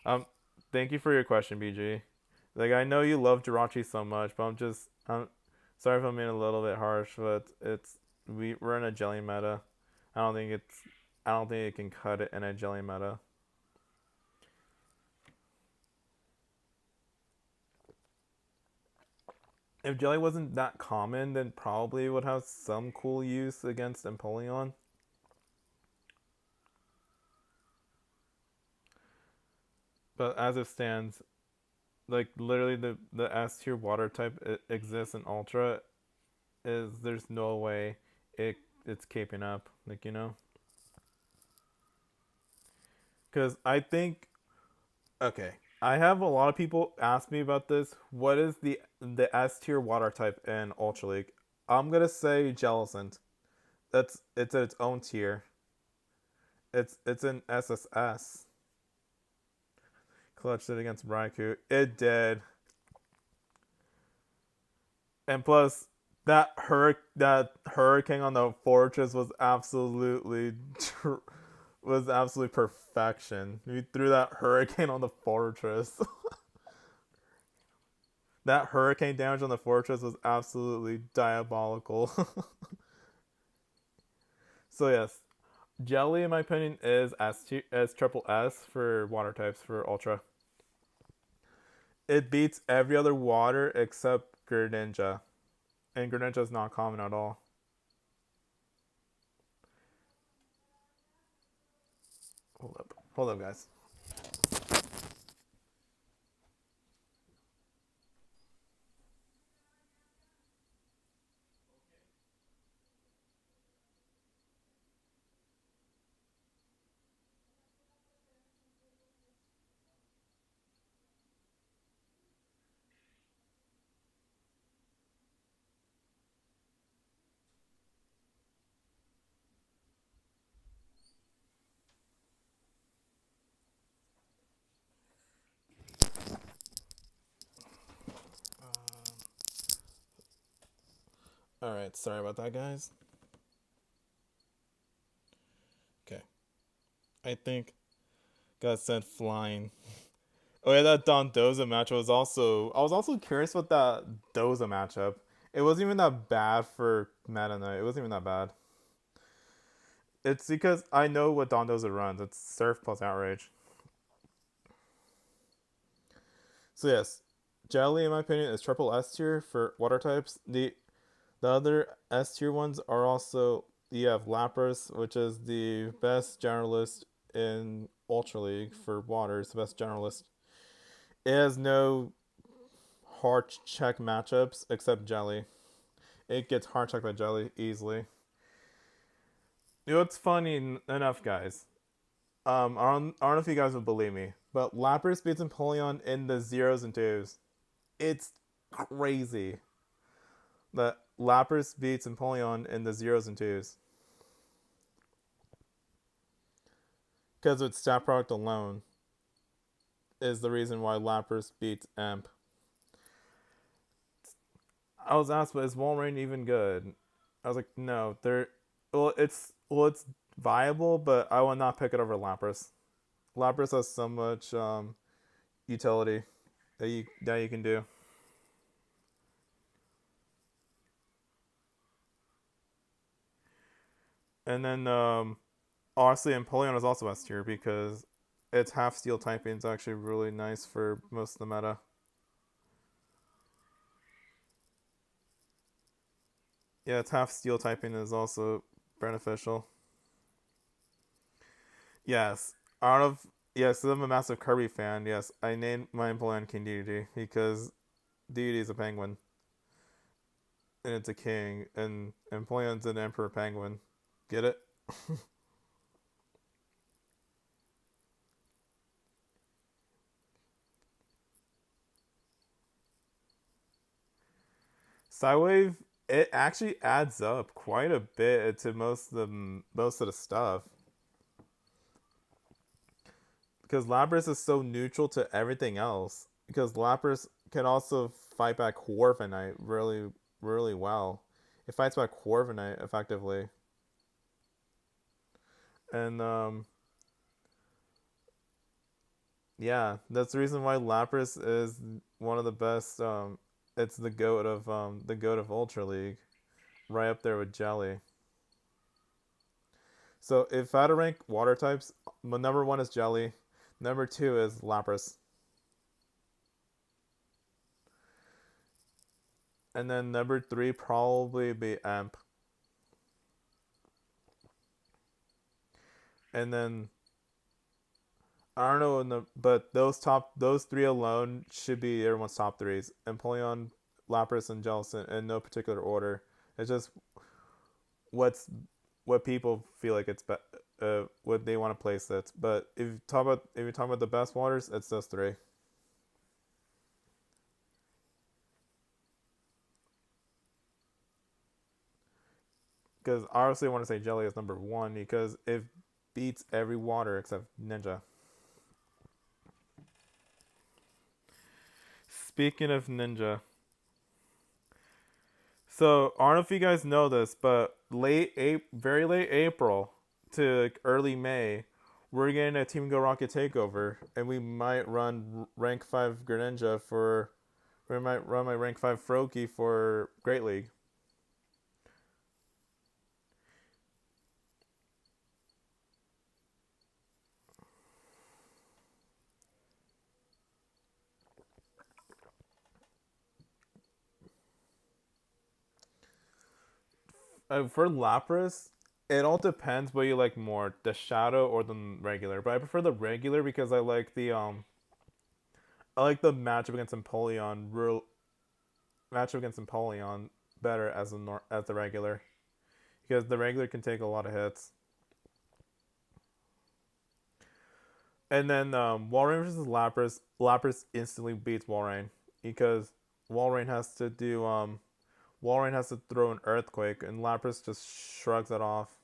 Um. Thank you for your question, BG. Like I know you love Jirachi so much, but I'm sorry if I'm being a little bit harsh, but we're in a jelly meta. I don't think it's I don't think it can cut it in a jelly meta. If jelly wasn't that common, then probably it would have some cool use against Empoleon. But as it stands, like literally the S tier water type exists in Ultra is there's no way it's keeping up. Like because I think okay. I have a lot of people ask me about this. What is the S tier water type in Ultra League? I'm gonna say Jellicent. It's at its own tier. It's in SSS. Clutched it against Raikou. It did. And plus, that hurricane on the fortress was absolutely perfection. We threw that hurricane on the fortress. That hurricane damage on the fortress was absolutely diabolical. So yes, Jelly in my opinion is as triple S for water types for Ultra. It beats every other water except Greninja, and Greninja is not common at all. Hold up, guys. All right, sorry about that, guys. Okay, I think got sent flying. Oh yeah, that Don Doza match was also. I was also curious with that Doza matchup. It wasn't even that bad for Meta Knight. It wasn't even that bad. It's because I know what Don Doza runs. It's Surf plus Outrage. So yes, Jelly in my opinion is triple S tier for water types. The other S tier ones are also you have Lapras, which is the best generalist in Ultra League for water. It's the best generalist. It has no hard check matchups except Jelly. It gets hard checked by Jelly easily. You know what's funny enough, guys? I don't know if you guys would believe me, but Lapras beats Empoleon in the zeros and twos. It's crazy that Lapras beats Empoleon in the zeros and twos. Because with stat product alone is the reason why Lapras beats Emp. I was asked, but is Walrein even good? I was like, no, they're it's viable, but I will not pick it over Lapras. Lapras has so much utility that you can do. And then honestly, Empoleon is also S tier because its half steel typing is actually really nice for most of the meta. Yeah, its half steel typing is also beneficial. Yes, out of yes, I'm a massive Kirby fan. Yes, I named my Empoleon King Dedede because Dedede is a penguin and it's a king, and Empoleon's an emperor penguin. Get it? Sidewave, it actually adds up quite a bit to most of the stuff because Lapras is so neutral to everything else. Because Lapras can also fight back Corviknight really well. It fights back Corviknight effectively, and yeah, that's the reason why Lapras is one of the best. It's the goat of Ultra League, right up there with Jelly. So if I had to rank water types, number one is Jelly, number two is Lapras, and then number three probably be Amp, and then I don't know, but those three alone should be everyone's top threes: Empoleon, Lapras, and Jellicent in no particular order. It's just what's what people feel like what they want to place it. But if you talk about the best waters, it's those three. Because I honestly want to say Jelly is number one because it beats every water except Ninja. Speaking of Ninja, so I don't know if you guys know this, but very late April to like early May, we're getting a Team Go Rocket takeover, and we might run rank five Greninja for. We might run my rank five Froakie for Great League. For Lapras, it all depends what you like more, the Shadow or the regular. But I prefer the regular because I like the matchup against Empoleon better as the regular because the regular can take a lot of hits. And then Walrein versus Lapras, Lapras instantly beats Walrein because Walrein has to do Walrein has to throw an earthquake and Lapras just shrugs it off.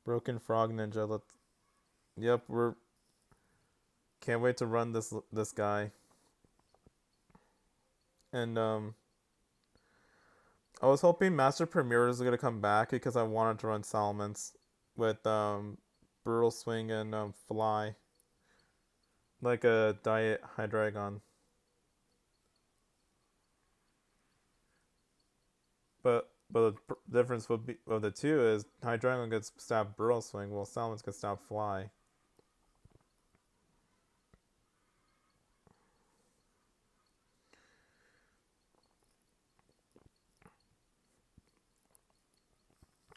Broken Frog Ninja. Yep, we're can't wait to run this guy. And I was hoping Master Premier was gonna come back because I wanted to run Salamence with Brutal Swing and Fly like a Diet Hydreigon. But the difference of the two is Hydreigon gets stabbed Brutal Swing, while Salamence gets stabbed Fly.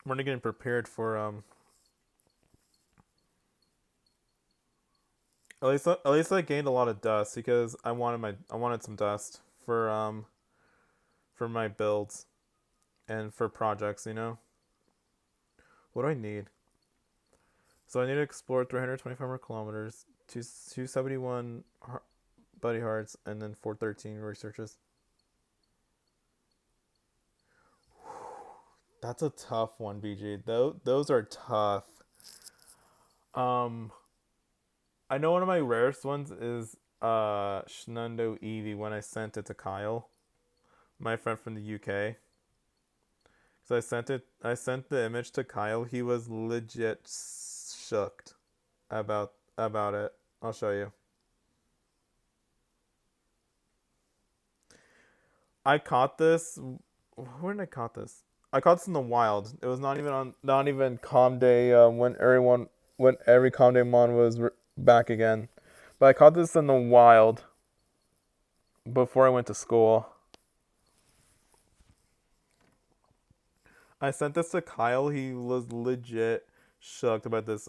We're not getting prepared for at least I gained a lot of dust because I wanted some dust for my builds and for projects, you know. What do I need? So I need to explore 325 more kilometers, 271 buddy hearts, and then 413 researches. That's a tough one, BG. Those are tough. Um, I know one of my rarest ones is Shenando Eevee when I sent it to Kyle, my friend from the UK. So I sent the image to Kyle. He was legit shooked about it. I'll show you. I caught this. Where did I caught this? I caught this in the wild. It was not even Calm Day when every Calm Day mon was back again. But I caught this in the wild before I went to school. I sent this to Kyle. He was legit shocked about this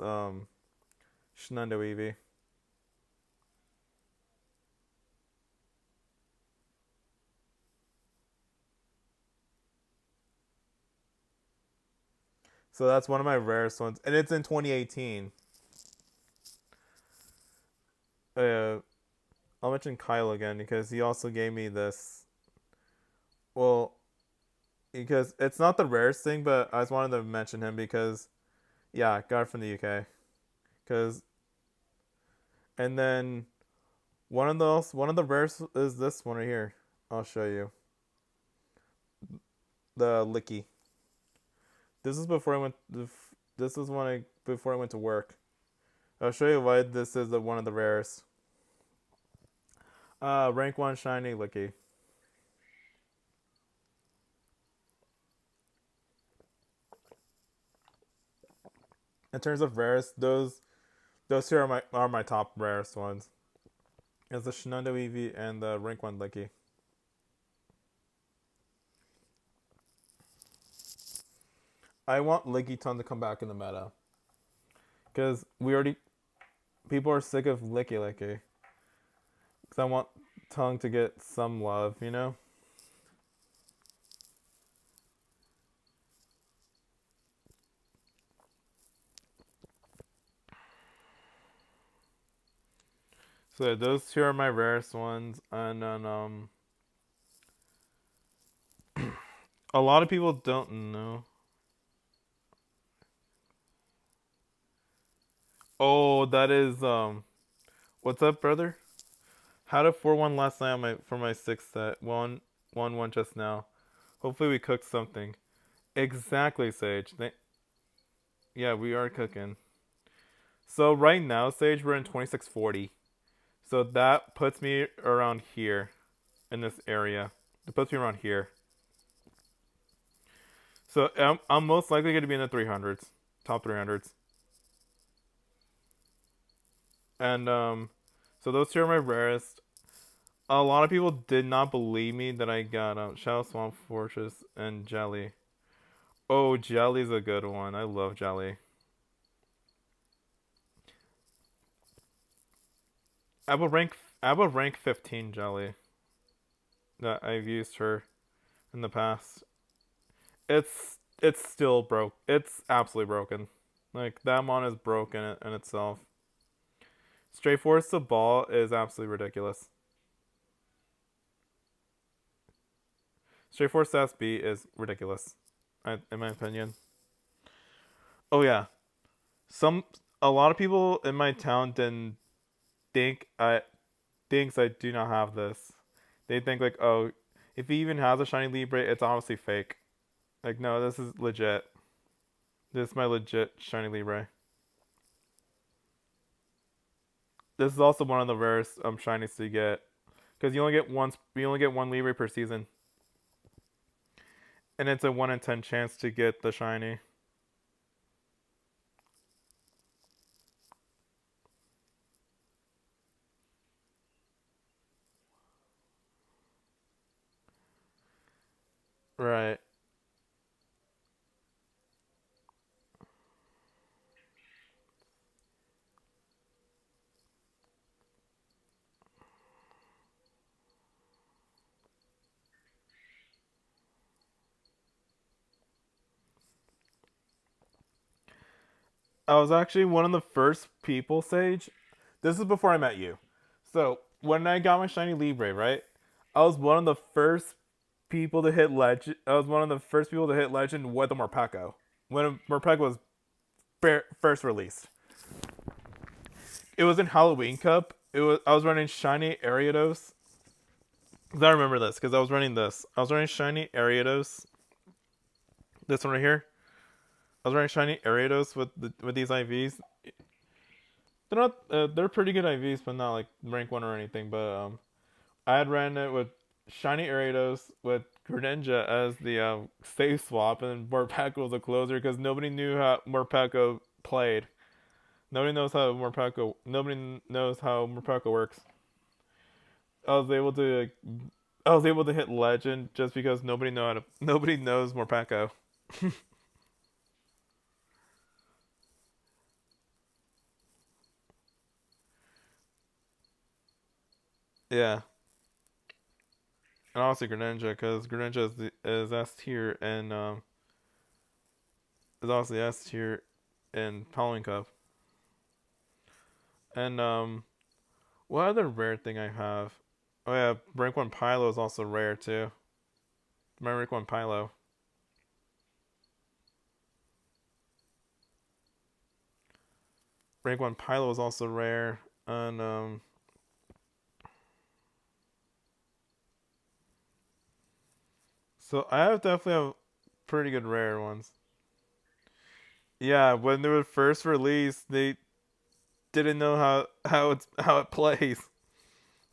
Shenandoah Eevee. So that's one of my rarest ones, and it's in 2018. Uh, I'll mention Kyle again because he also gave me this. Well, because it's not the rarest thing, but I just wanted to mention him because, yeah, got it from the UK. Because, and then one of the rarest is this one right here. I'll show you the Licky. This is before I went. This is when I before I went to work. I'll show you why this is one of the rarest. Rank 1 shiny Licky. In terms of rarest, those two are my top rarest ones. It's the Shenandoah Eevee and the Rank 1 Licky. I want Lickitung to come back in the meta. Because people are sick of Licky. Because I want Tongue to get some love, you know? So those two are my rarest ones. And then, a lot of people don't know. Oh, that is, what's up, brother? Had a 4-1 last night on for my sixth set. 1-1 just now. Hopefully we cooked something. Exactly, Sage. Yeah, we are cooking. So right now, Sage, we're in 2640. So that puts me around here in this area. It puts me around here. So I'm most likely going to be in the 300s, top 300s. And so those two are my rarest. A lot of people did not believe me that I got Shadow Swamp Fortress and Jelly. Oh, Jelly's a good one. I love Jelly. I have a rank 15 Jelly that I've used her in the past. It's still broke. It's absolutely broken. Like that mon is broken in itself. Straight Force the ball is absolutely ridiculous. Straight Force SB is ridiculous, in my opinion. Oh yeah, some a lot of people in my town didn't think I thinks I do not have this. They think like, oh, if he even has a shiny Libre, it's obviously fake. Like, no, this is legit. This is my legit shiny Libre. This is also one of the rarest shinies to get because you only get one Libre per season, and it's a 1 in 10 chance to get the shiny. Right. I was actually one of the first people, Sage. This is before I met you. So when I got my shiny Libre, right? I was one of the first people to hit legend. I was one of the first people to hit legend with a Morpeko when Morpeko was first released. It was in Halloween Cup. I was running shiny Ariados. Cause I remember this because I was running this. I was running shiny Ariados. This one right here. I was running shiny Ariados with these IVs. They're not they're pretty good IVs, but not like rank one or anything. But I had ran it with shiny Ariados with Greninja as the save swap, and Morpeko was a closer because nobody knew how Morpeko played. Nobody knows how Morpeko works. I was able to like, I was able to hit legend just because nobody knows Morpeko. Yeah, and also Greninja because Greninja is S tier and is also S tier in Halloween Cup. And what other rare thing I have? Oh yeah, rank one Pylo is also rare too. My rank one Pylo. Rank one Pylo is also rare, and so I have definitely have pretty good rare ones. Yeah, when they were first released, they didn't know how it plays.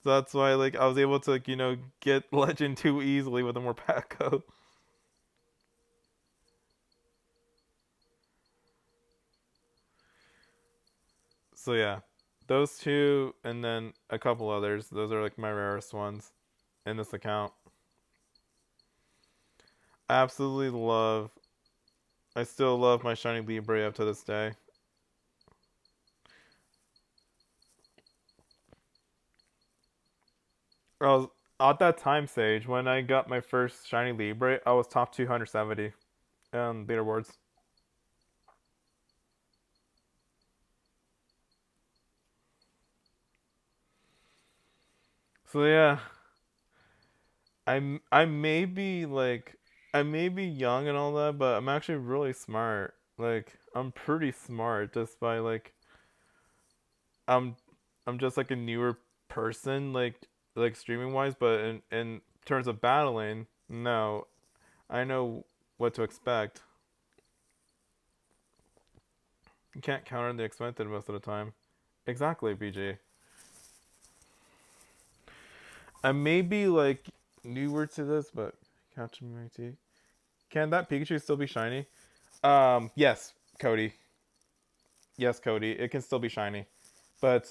So that's why like I was able to like, get legend too easily with a more Paco. So yeah, those two and then a couple others. Those are like my rarest ones in this account. Absolutely love. I still love my shiny Libre up to this day. I was at that time stage when I got my first shiny Libre. I was top 270 on leaderboards. So yeah, I may be like I may be young and all that, but I'm actually really smart. Like I'm pretty smart just by like I'm I'm just like a newer person like streaming wise, but in terms of battling, no, I know what to expect. You can't counter the expected most of the time. Exactly, BG. I may be like newer to this, but catching my tea. Can that Pikachu still be shiny? Yes, Cody. Yes, Cody. It can still be shiny. But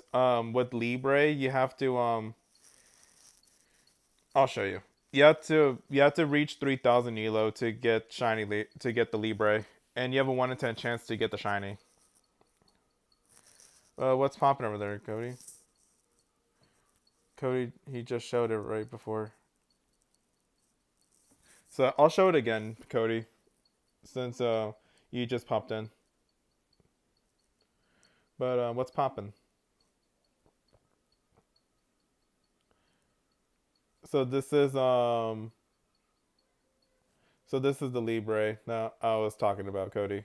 with Libre, you have to I'll show you. You have to reach 3,000 Elo to get to get the Libre, and you have a 1 in 10 chance to get the shiny. What's popping over there, Cody? Cody, he just showed it right before. So I'll show it again, Cody, since you just popped in. But what's popping? So this is um so this is the Libre that I was talking about, Cody.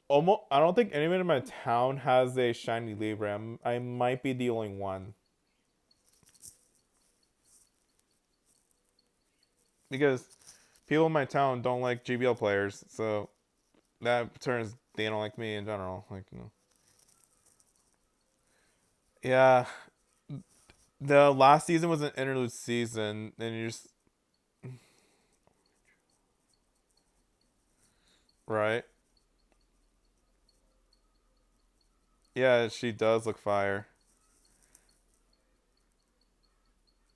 Almost, I don't think anyone in my town has a shiny Libre. I might be the only one because people in my town don't like GBL players, so that turns they don't like me in general. Yeah, the last season was an interlude season, and you're just right. Yeah, she does look fire.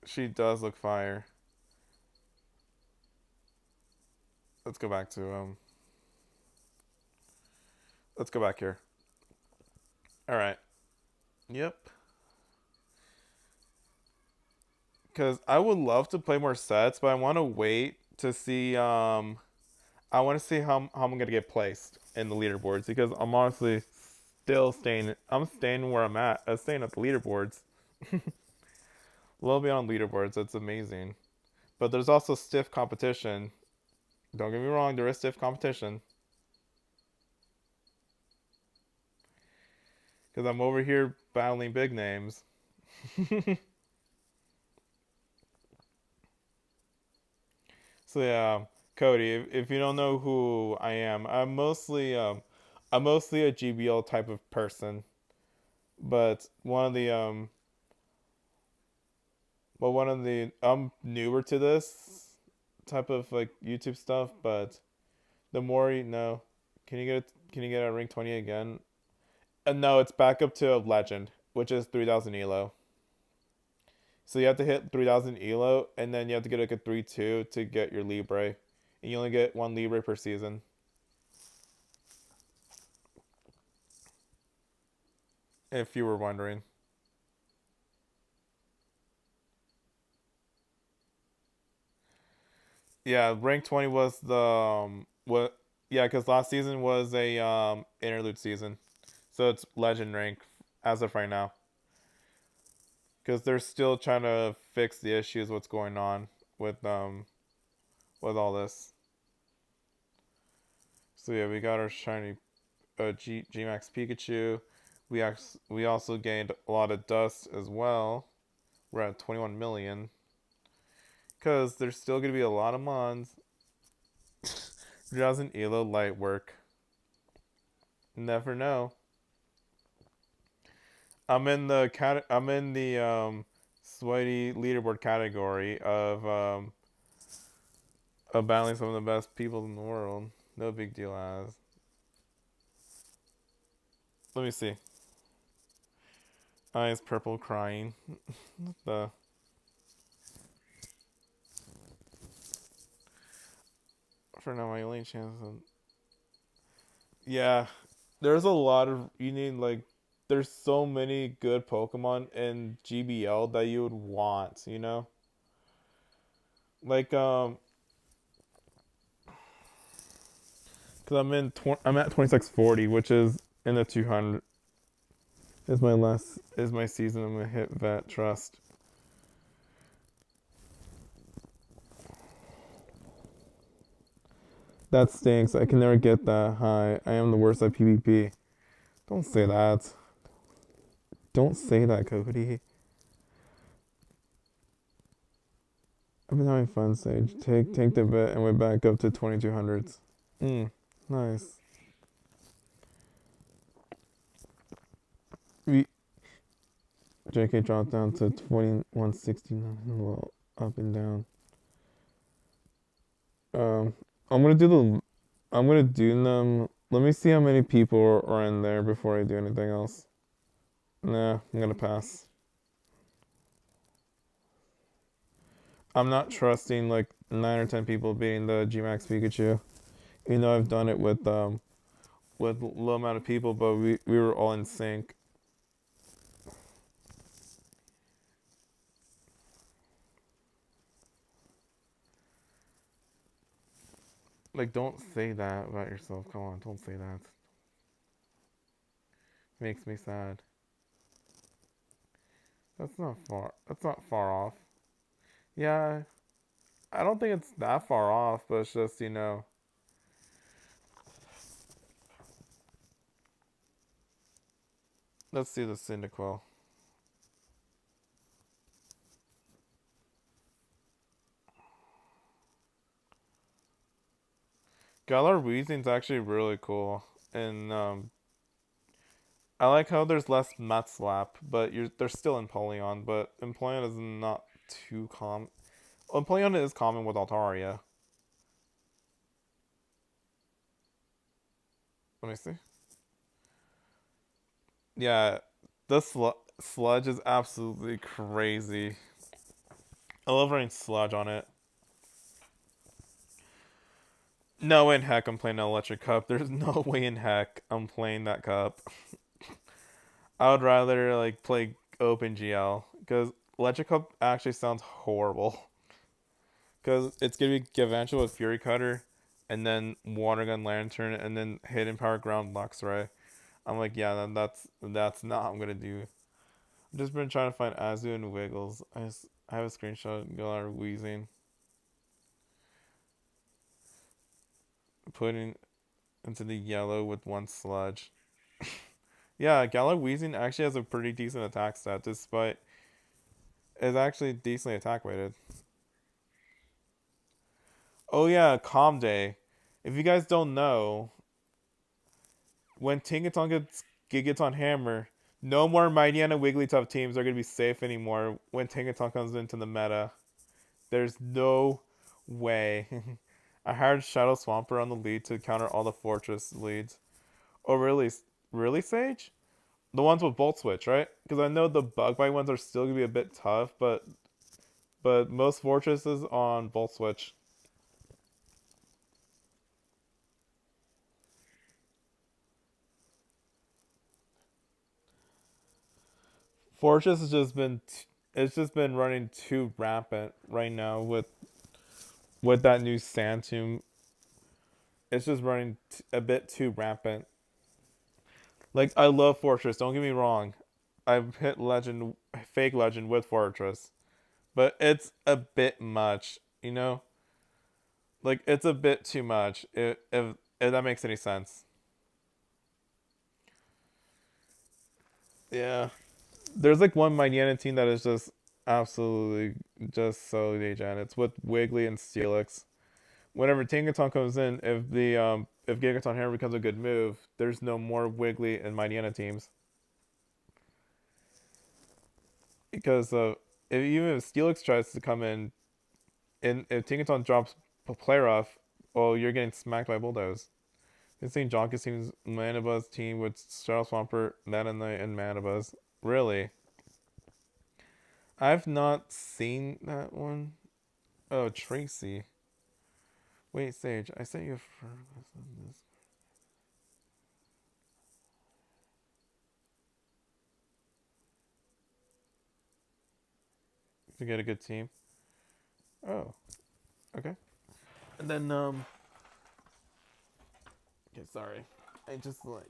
She does look fire. Let's go back to Let's go back here. All right. Yep. Because I would love to play more sets, but I want to wait to see. I want to see how I'm gonna get placed in the leaderboards because I'm honestly still staying. I'm staying where I'm at. I'm staying at the leaderboards. A little bit on leaderboards. That's amazing. But there's also stiff competition. Don't get me wrong. There is stiff competition because I'm over here battling big names. So yeah, Cody, if you don't know who I am, I'm mostly a GBL type of person. But one of the I'm newer to this type of like YouTube stuff, but the more you know, can you get a rank 20 again? No, it's back up to a legend, which is 3000 elo. So you have to hit 3000 elo, and then you have to get like a 3-2 to get your Libre. And you only get one Libre per season. If you were wondering. Yeah, rank 20 was the what yeah, because last season was a interlude season. So it's legend rank as of right now. Because they're still trying to fix the issues what's going on with all this. So yeah, we got our shiny Gmax Pikachu. We also gained a lot of dust as well. We're at 21 million because there's still gonna be a lot of mons. 3000 elo light work. Never know. I'm in the sweaty leaderboard category of battling some of the best people in the world. No big deal as. Let me see. Eyes purple crying. The for now my only chance of, yeah. There's a lot of you need like there's so many good Pokemon in GBL that you would want, you know? Like cuz I'm at 2640, which is in the 200 is my season. I'm going to hit vet trust. That stinks. I can never get that high. I am the worst at PvP. Don't say that. Don't say that, Cody. I've been having fun, Sage. Take the bet and we're back up to 2200s. Nice. We JK dropped down to 2169. Well, up and down. Um, I'm gonna do the. I'm gonna do them. Let me see how many people are in there before I do anything else. Nah, I'm gonna pass. I'm not trusting like 9 or 10 people beating the Gmax Pikachu. You know I've done it with low amount of people, but we were all in sync. Like, don't say that about yourself. Come on, don't say that. Makes me sad. That's not far. That's not far off. Yeah, I don't think it's that far off, but it's just Let's see the Cyndaquil. Galar Weezing's actually really cool, and I like how there's less Mudslap, but they're still Empoleon, but Empoleon is not too common. Empoleon is common with Altaria. Let me see. Yeah, the sludge is absolutely crazy. I love running sludge on it. No way in heck I'm playing an electric cup. There's no way in heck I'm playing that cup. I would rather like play open GL because electric cup actually sounds horrible. Because it's gonna be Gavantua with Fury Cutter, and then Water Gun Lantern, and then Hidden Power Ground Luxray. I'm like, yeah, that's not what I'm gonna do. I've just been trying to find Azu and Wiggles. I have a screenshot of Galar wheezing, putting into the yellow with one sludge. Yeah, Galar wheezing actually has a pretty decent attack stat, despite it's actually decently attack weighted. Oh yeah, Calm Day. If you guys don't know, when Tinkaton gets on Hammer, no more Mighty and Wigglytuff teams are gonna be safe anymore when Tinkaton comes into the meta. There's no way. I hired Shadow Swampert on the lead to counter all the Fortress leads. Oh really? Really, Sage? The ones with Volt Switch, right? Because I know the Bug Bite ones are still gonna be a bit tough, but most Fortresses on Volt Switch. Fortress has just been it's just been running too rampant right now with that new Sand Tomb. It's just running a bit too rampant. Like I love Fortress, don't get me wrong. I've hit legend, fake legend with Fortress, but it's a bit much, you know. Like it's a bit too much. If that makes any sense. Yeah. There's like one Mightyena team that is just absolutely just so degen. It's with Wiggly and Steelix. Whenever Tinkaton comes in, if Gigaton Hammer becomes a good move, there's no more Wiggly and Mightyena teams because even if Steelix tries to come in, and if Tinkaton drops a player off, well, you're getting smacked by Bulldoze. This thing Jonkus team's Manabuzz team with Shadow Swampert, Meta Knight, and Manabuzz. Really? I've not seen that one. Oh, Tracy. Wait, Sage, I sent you a friend request on this to get a good team. Oh, okay. And then okay, sorry. I just like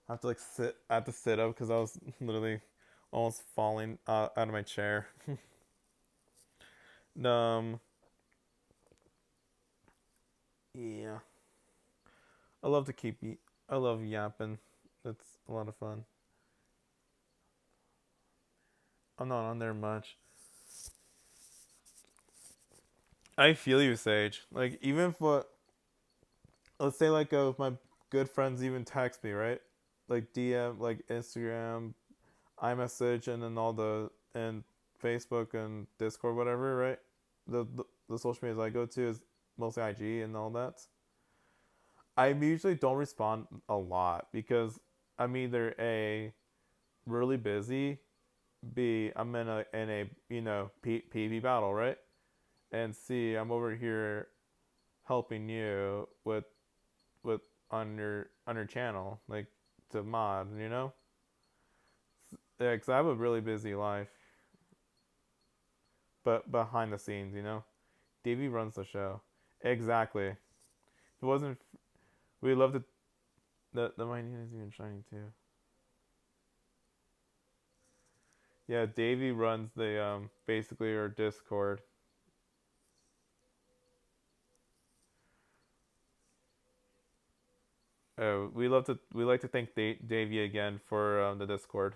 have to like sit. I have to sit up because I was literally almost falling out of my chair. um, yeah. I love to keep. I love yapping. It's a lot of fun. I'm not on there much. I feel you, Sage. Like even if let's say like if my good friends even text me, right? Like DM, like Instagram, iMessage, and then all the and Facebook and Discord, whatever, right? The social medias I go to is mostly IG and all that. I usually don't respond a lot because I'm either a really busy, B I'm in a PV battle, right? And C I'm over here helping you with on your channel like to mod, you know? Yeah, because I have a really busy life, but behind the scenes, you know. Davey runs the show. Exactly. If it wasn't, we love the Mighty is even shining too. Yeah, Davey runs the basically our Discord. We like to thank Davey again for the Discord.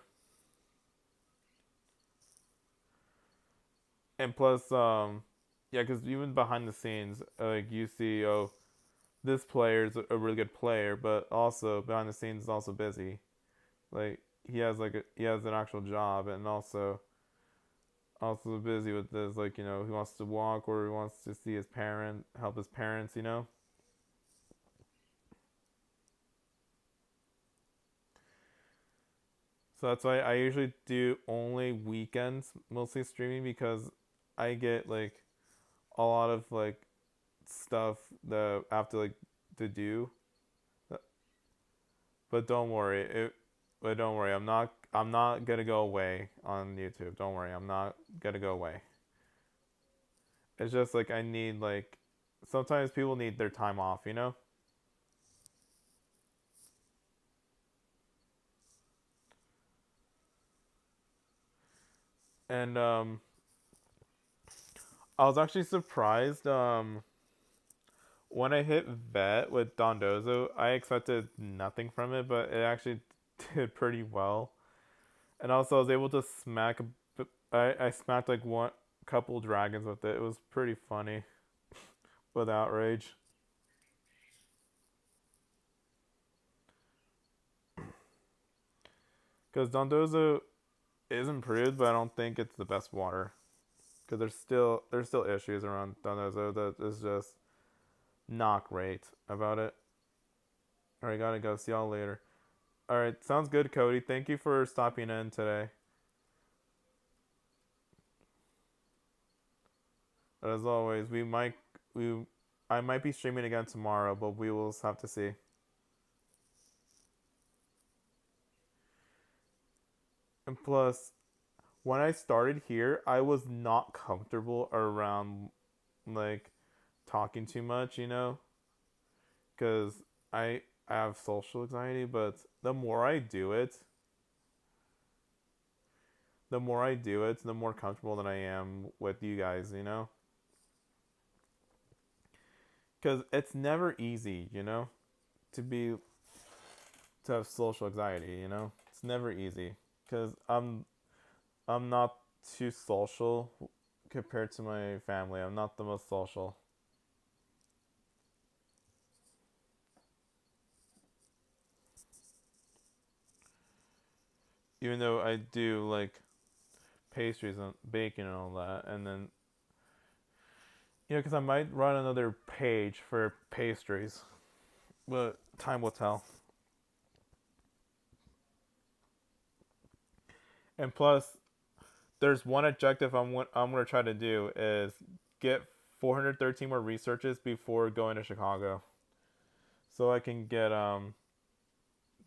And plus yeah, because even behind the scenes, like you see, oh, this player is a really good player, but also behind the scenes is also busy. Like he has an actual job, and also busy with this. Like he wants to walk or he wants to see his parent, help his parents. So that's why I usually do only weekends, mostly streaming because I get like a lot of like stuff that I have to like to do. But don't worry, but don't worry, I'm not gonna go away on YouTube. Don't worry, I'm not gonna go away. It's just like I need like sometimes people need their time off, you know? And I was actually surprised when I hit vet with Dondozo, I expected nothing from it, but it actually did pretty well. And also I was able to smack I smacked like one couple dragons with it. It was pretty funny. with outrage. Because Dondozo is improved, but I don't think it's the best water. Because there's still issues around Dondozo that is just not great about it. All right, gotta go. See y'all later. All right, sounds good, Cody. Thank you for stopping in today. As always, we I might be streaming again tomorrow, but we will have to see. And plus, when I started here, I was not comfortable around like talking too much, because I have social anxiety. But the more I do it, the more comfortable that I am with you guys. Because it's never easy, to be to have social anxiety. It's never easy because I'm not too social compared to my family. I'm not the most social. Even though I do like pastries and baking and all that, and then because I might run another page for pastries, but time will tell. And plus, there's one objective I'm gonna try to do is get 413 more researches before going to Chicago, so I can get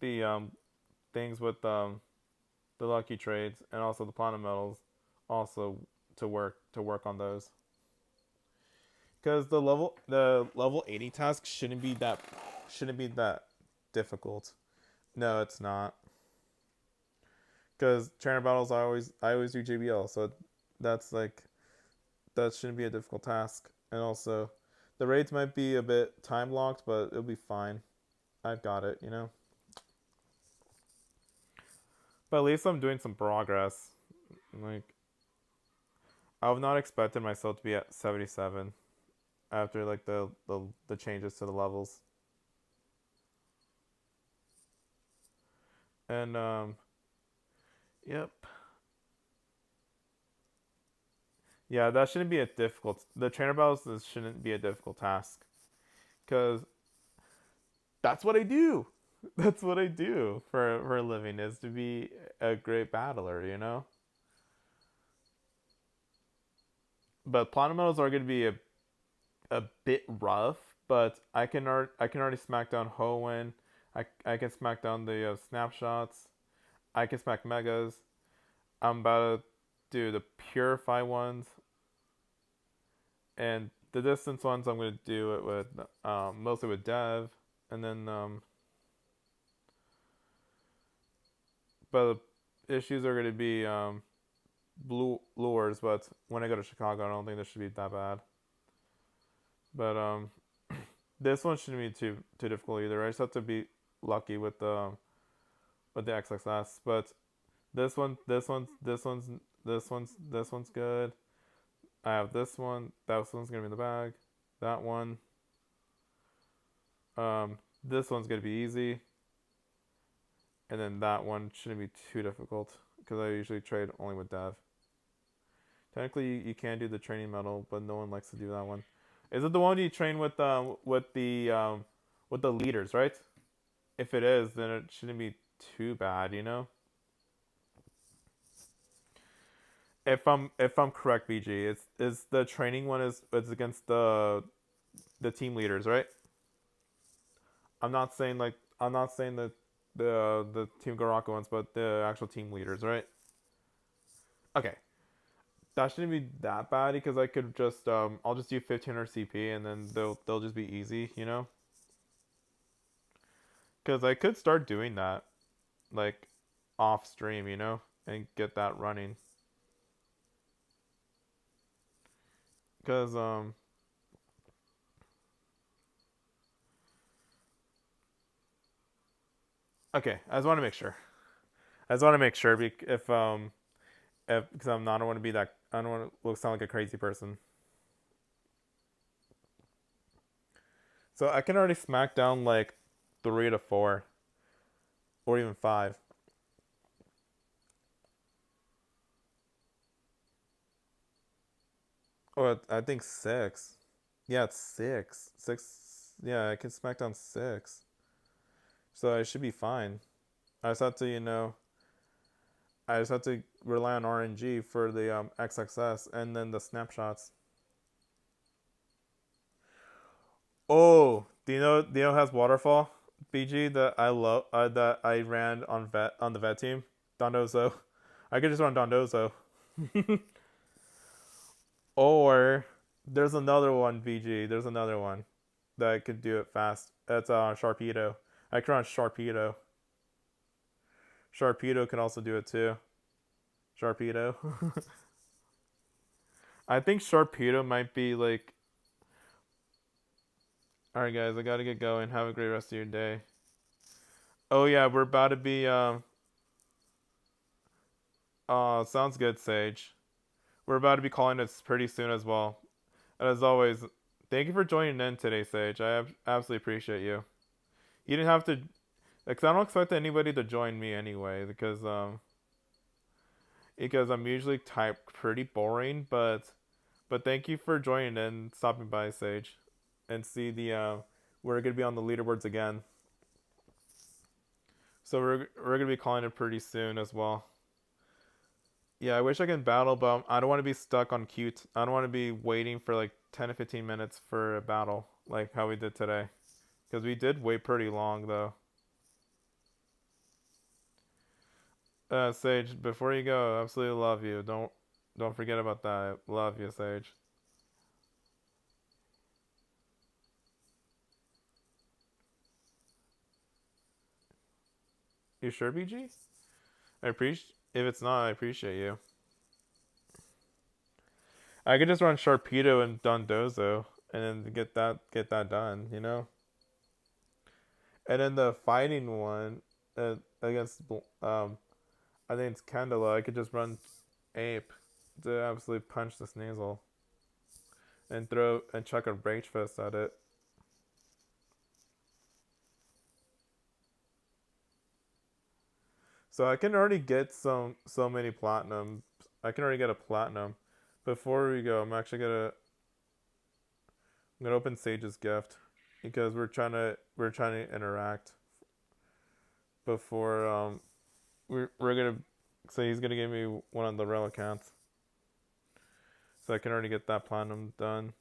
the things with the lucky trades and also the platinum medals, also to work on those. Because the level 80 task shouldn't be that difficult. No, it's not. Because trainer battles I always do JBL, so that's like that shouldn't be a difficult task. And also, the raids might be a bit time locked, but it'll be fine. I've got it. But at least I'm doing some progress. Like I have not expected myself to be at 77 after like the changes to the levels. And yep. Yeah, that shouldn't be a difficult. The trainer battles shouldn't be a difficult task, because that's what I do. That's what I do for a living, is to be a great battler. But platinum medals are going to be a bit rough, but I can already smack down Hoenn. I can smack down the snapshots. I can smack megas. I'm about to do the purify ones, and the distance ones I'm going to do it with mostly with Dev, and then but the issues are going to be blue lures. But when I go to Chicago, I don't think this should be that bad. But this one shouldn't be too difficult either. I just have to be lucky with the XXS. But this one's good. I have this one. That one's gonna be in the bag. That one. This one's gonna be easy. And then that one shouldn't be too difficult because I usually trade only with Dev. Technically, you can do the training medal, but no one likes to do that one. Is it the one you train with the leaders, right? If it is, then it shouldn't be too bad. If I'm correct, BG, it's is the training one is against the team leaders, right? I'm not saying that the Team Garaka ones, but the actual team leaders, right? Okay, that shouldn't be that bad because I could just I'll just do 1500 CP and then they'll just be easy. Because I could start doing that like off stream, and get that running. Because okay, I just want to make sure. I just want to make sure if because I don't want to be that I don't want to look sound like a crazy person. So I can already smack down like 3 to 4, or even 5. Or I think 6. Yeah, it's 6. 6. Yeah, I can smack down 6. So I should be fine. I just have to, I just have to rely on RNG for the XXS and then the snapshots. Oh, do you know has waterfall? BG that I love that I ran on the vet team. Dondozo. I could just run Dondozo. Or there's another one, BG. There's another one that could do it fast. That's Sharpedo. I can run Sharpedo. Sharpedo can also do it too. Sharpedo. I think Sharpedo might be like. All right, guys, I gotta get going. Have a great rest of your day. Oh yeah, we're about to be. Oh, sounds good, Sage. We're about to be calling it pretty soon as well. And as always, thank you for joining in today, Sage. I absolutely appreciate you. You didn't have to, because I don't expect anybody to join me anyway, because I'm usually type pretty boring, but thank you for joining in, stopping by, Sage, and see the we're gonna be on the leaderboards again. So we're gonna be calling it pretty soon as well. Yeah, I wish I could battle, but I don't want to be stuck on queue. I don't want to be waiting for like 10 to 15 minutes for a battle, like how we did today. Because we did wait pretty long, though. Sage, before you go, I absolutely love you. Don't forget about that. Love you, Sage. You sure, BG? I appreciate. If it's not, I appreciate you. I could just run Sharpedo and Dondozo, and then get that done. And then the fighting one, against I think it's Candela. I could just run Ape to absolutely punch the Sneasel and throw and chuck a Rage Fist at it. So I can already get so many platinum. I can already get a platinum. Before we go, I'm gonna open Sage's gift because we're trying to interact before we're gonna. So he's gonna give me one of the rel accounts, so I can already get that platinum done.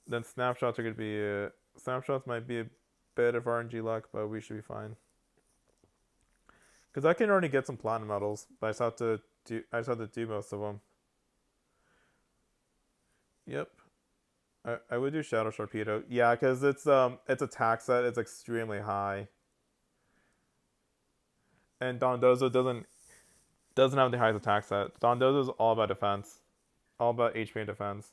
Then snapshots are gonna be snapshots might be a bit of RNG luck, but we should be fine. Because I can already get some platinum medals, but I just have to do most of them. Yep. I would do Shadow Sharpedo. Yeah, because it's attack set. It's extremely high, and Dondozo doesn't have the highest attack set. Dondozo is all about defense, all about HP and defense,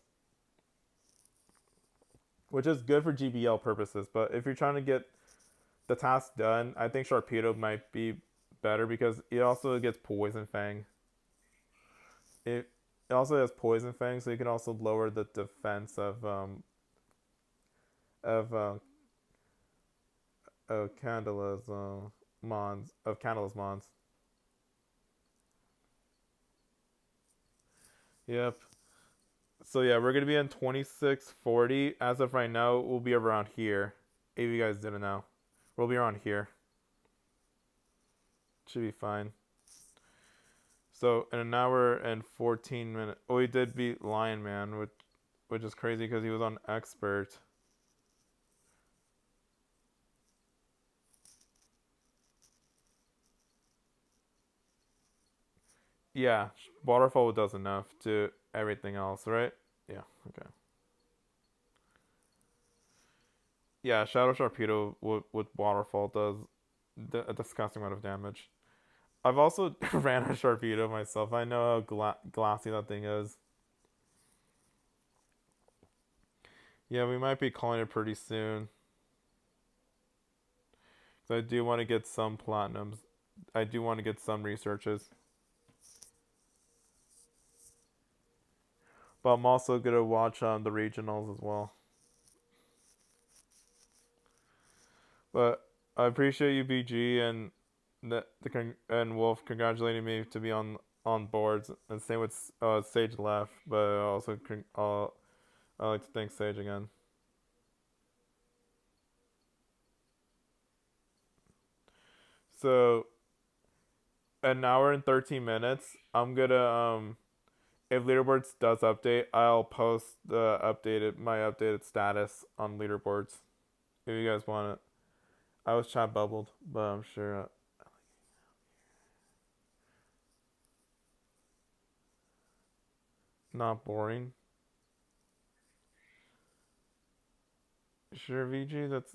which is good for GBL purposes. But if you're trying to get the task done, I think Sharpedo might be better because it also gets Poison Fang. It also has Poison Fang, so you can also lower the defense of Candela's Mons. Yep. So yeah, we're gonna be in 2640. As of right now, we'll be around here. If you guys didn't know, we'll be around here. Should be fine. So in an hour and 14 minutes. Oh, he did beat Lion Man, which is crazy because he was on expert. Yeah, waterfall does enough to everything else, right? Yeah. Okay. Yeah, Shadow Sharpedo with waterfall does a disgusting amount of damage. I've also ran a Sharpedo myself. I know how glassy that thing is. Yeah, we might be calling it pretty soon. So I do want to get some platinums. I do want to get some researches. But I'm also gonna watch the regionals as well. But I appreciate you, BG, and and Wolf congratulating me to be on boards, and same with Sage left, but also I like to thank Sage again. So an hour and 13 minutes. I'm gonna if leaderboards does update, I'll post the updated my updated status on leaderboards if you guys want it. I was chat bubbled, but I'm sure not boring. Sure, VG. That's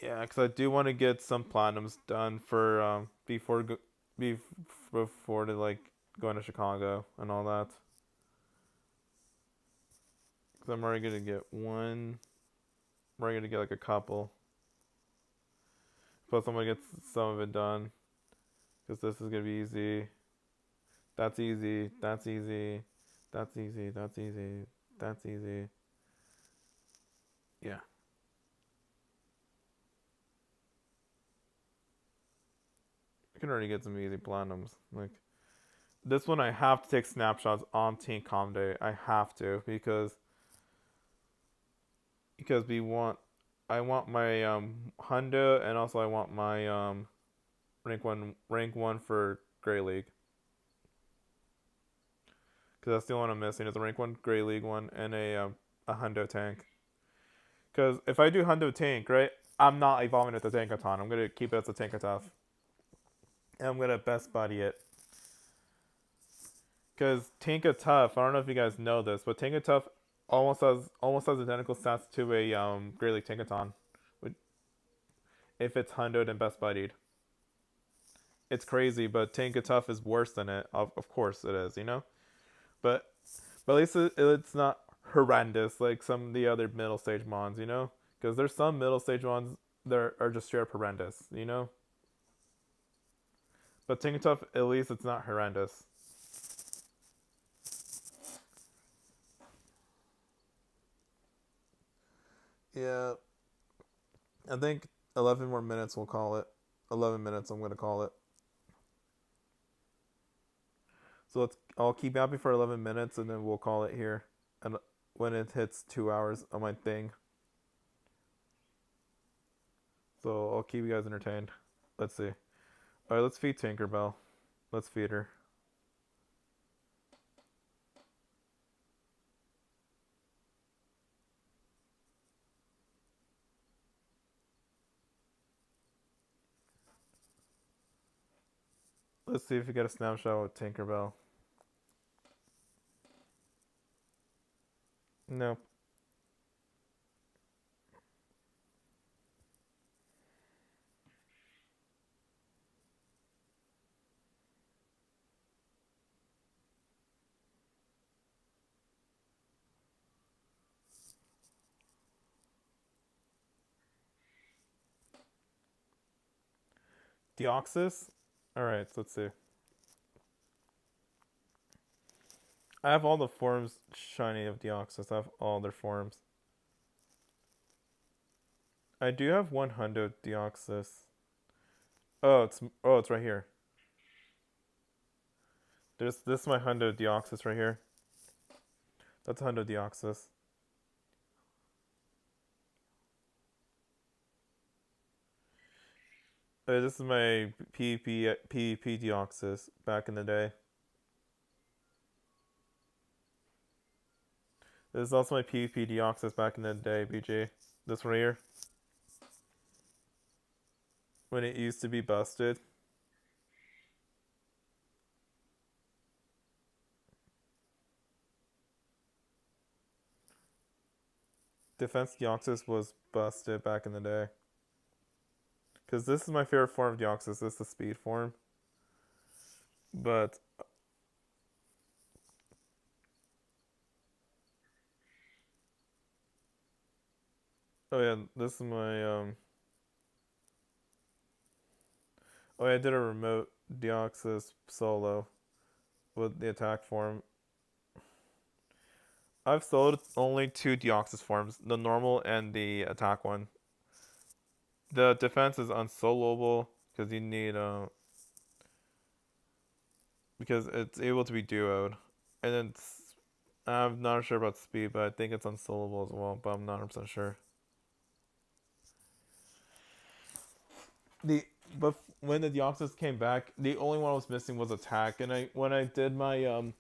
yeah, because I do want to get some platinums done for be, before to like going to Chicago and all that. Because I'm already gonna get one. I'm already gonna get like a couple. Plus, I'm gonna get some of it done because this is gonna be easy. That's easy. That's easy. That's easy. That's easy. That's easy. Yeah, I can already get some easy platinums. Like this one, I have to take snapshots on Team Com Day. I have to because we want I want my Honda and also I want my rank one for Grey League because that's the only one I'm missing is a rank one Grey League one and a Hundo tank. Because if I do Hundo tank, right, I'm not evolving it to Tankaton. I'm gonna keep it as a Tankataf, and I'm gonna best buddy it. Because Tankatuf, I don't know if you guys know this, but Tankatuf almost has identical stats to a Grey League Tankaton, if it's Hundoed and best buddied. It's crazy, but Tankatuf is worse than it. Of course it is, But at least it's not horrendous like some of the other middle stage mons, Because there's some middle stage ones that are just straight up horrendous. But Tankatuf, at least it's not horrendous. Yeah, I think 11 more minutes we'll call it. 11 minutes I'm going to call it. So I'll keep happy for 11 minutes and then we'll call it here. And when it hits 2 hours on my thing. So I'll keep you guys entertained. Let's see. All right, let's feed Tinkerbell. Let's feed her. Let's see if we get a snapshot with Tinkerbell. Nope. Deoxys? Alright, so let's see. I have all the forms shiny of Deoxys. I have all their forms. I do have 100 Deoxys. Oh, it's right here. This is my Hundo Deoxys right here. That's Hundo Deoxys. This is my PvP Deoxys back in the day. This is also my PvP Deoxys back in the day, BG. This right here. When it used to be busted. Defense Deoxys was busted back in the day. Because this is my favorite form of Deoxys. This is the speed form. But oh yeah, this is my oh yeah, I did a remote Deoxys solo with the attack form. I've sold only two Deoxys forms, the normal and the attack one. The defense is unsoloable because you need because it's able to be duoed, and it's I'm not sure about speed, but I think it's unsoloable as well. But I'm not 100% sure. The but when the Deoxys came back, the only one I was missing was attack, and I when I did my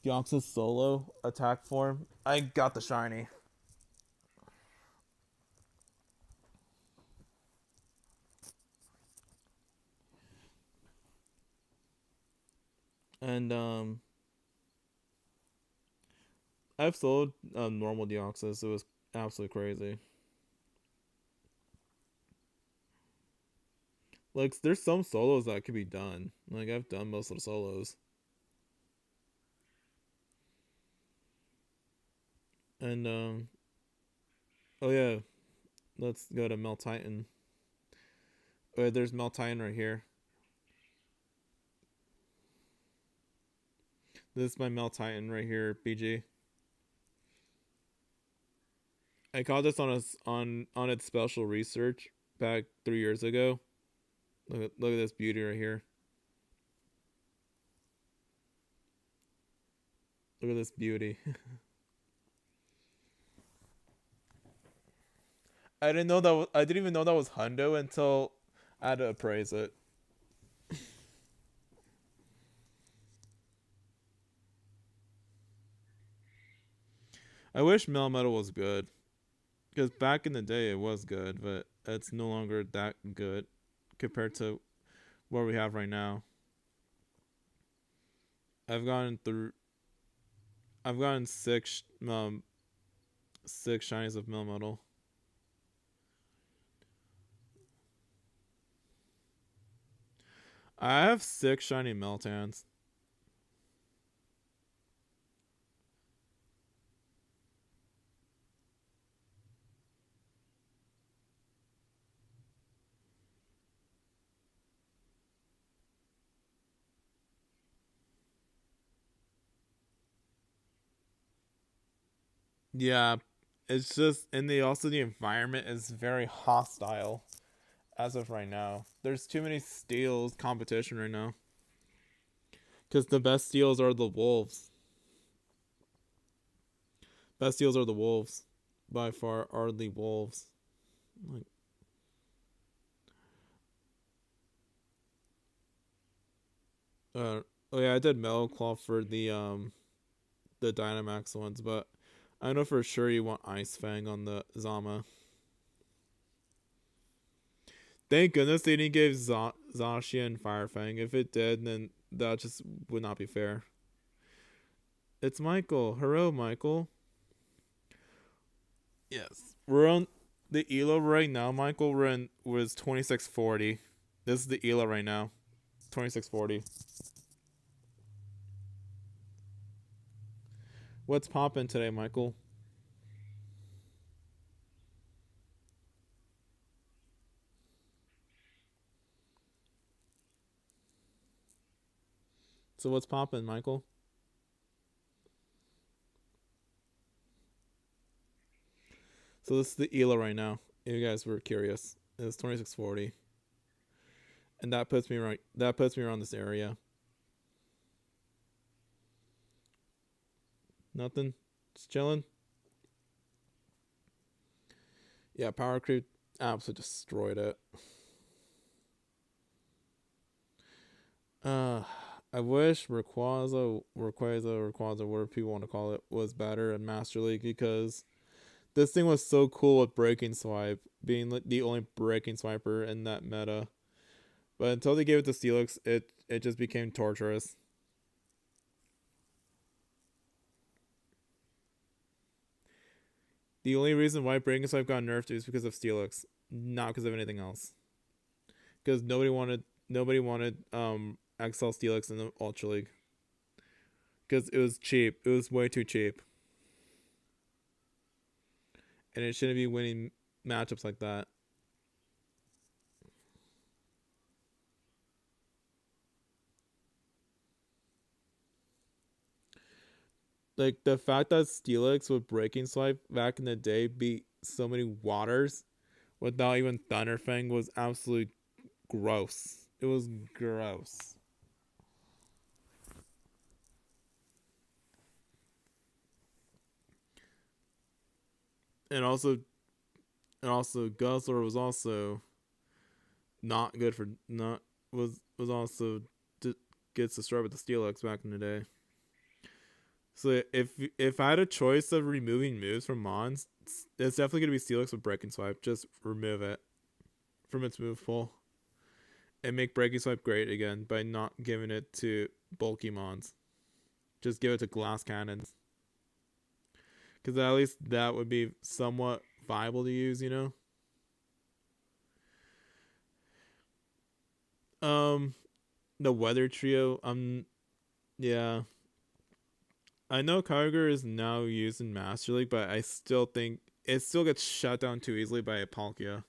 Deoxys solo attack form, I got the shiny. And I've sold normal Deoxys. It was absolutely crazy. Like, there's some solos that could be done. Like, I've done most of the solos. And oh yeah, let's go to Mel Titan. Oh, there's Mel Titan right here. This is my Mel Titan right here, BG. I caught this on its special research back 3 years ago. Look at this beauty right here. Look at this beauty. I didn't even know that was Hundo until I had to appraise it. I wish Melmetal was good because back in the day it was good, but it's no longer that good compared to what we have right now. I've gotten through. I've gotten six shinies of Melmetal. I have six shiny Meltans. Yeah, it's just and the environment is very hostile as of right now. There's too many steals competition right now because the best steals are the wolves. Best steals are the wolves. By far are the wolves. Like, oh yeah, I did Metal Claw for the Dynamax ones, but I know for sure you want Ice Fang on the Zama. Thank goodness they didn't give Zacian Fire Fang. If it did, then that just would not be fair. It's Michael. Hello, Michael. Yes. We're on the ELO right now, Michael. Was 2640. This is the ELO right now. 2640. What's poppin' today, Michael? So what's poppin', Michael? So this is the ELO right now. If you guys were curious, it's 2640, and that puts me right. That puts me around this area. Nothing. Just chilling. Yeah, Power Creep absolutely destroyed it. Uh, I wish Rayquaza, whatever people want to call it, was better in Master League because this thing was so cool with Breaking Swipe, being like the only Breaking Swiper in that meta. But until they gave it to Steelix, it just became torturous. The only reason why Breaking Swipe got nerfed is because of Steelix, not because of anything else. Because nobody wanted XL Steelix in the Ultra League because it was cheap. It was way too cheap, and it shouldn't be winning matchups like that. Like the fact that Steelix with Breaking Swipe back in the day beat so many waters without even Thunderfang was absolutely gross. It was gross. And also Guzzler was also not good for not was also gets destroyed with the Steelix back in the day. So if I had a choice of removing moves from Mons, it's definitely gonna be Steelix with Breaking Swipe. Just remove it from its move pool and make Breaking Swipe great again by not giving it to bulky Mons. Just give it to Glass Cannons, because at least that would be somewhat viable to use. The Weather Trio. Yeah. I know Kyogre is now used in Master League, but I still think it still gets shut down too easily by a Palkia.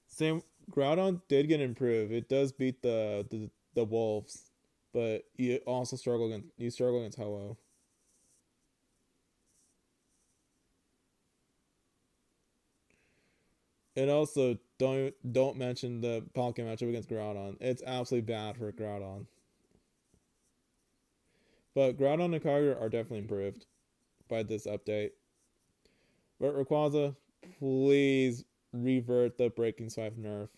Same, Groudon did get improved. It does beat the wolves, but you also struggle against Ho-Oh. And also don't mention the Palkia matchup against Groudon. It's absolutely bad for Groudon. But Groudon and Kyogre are definitely improved by this update. But Rayquaza, please revert the Breaking Swipe nerf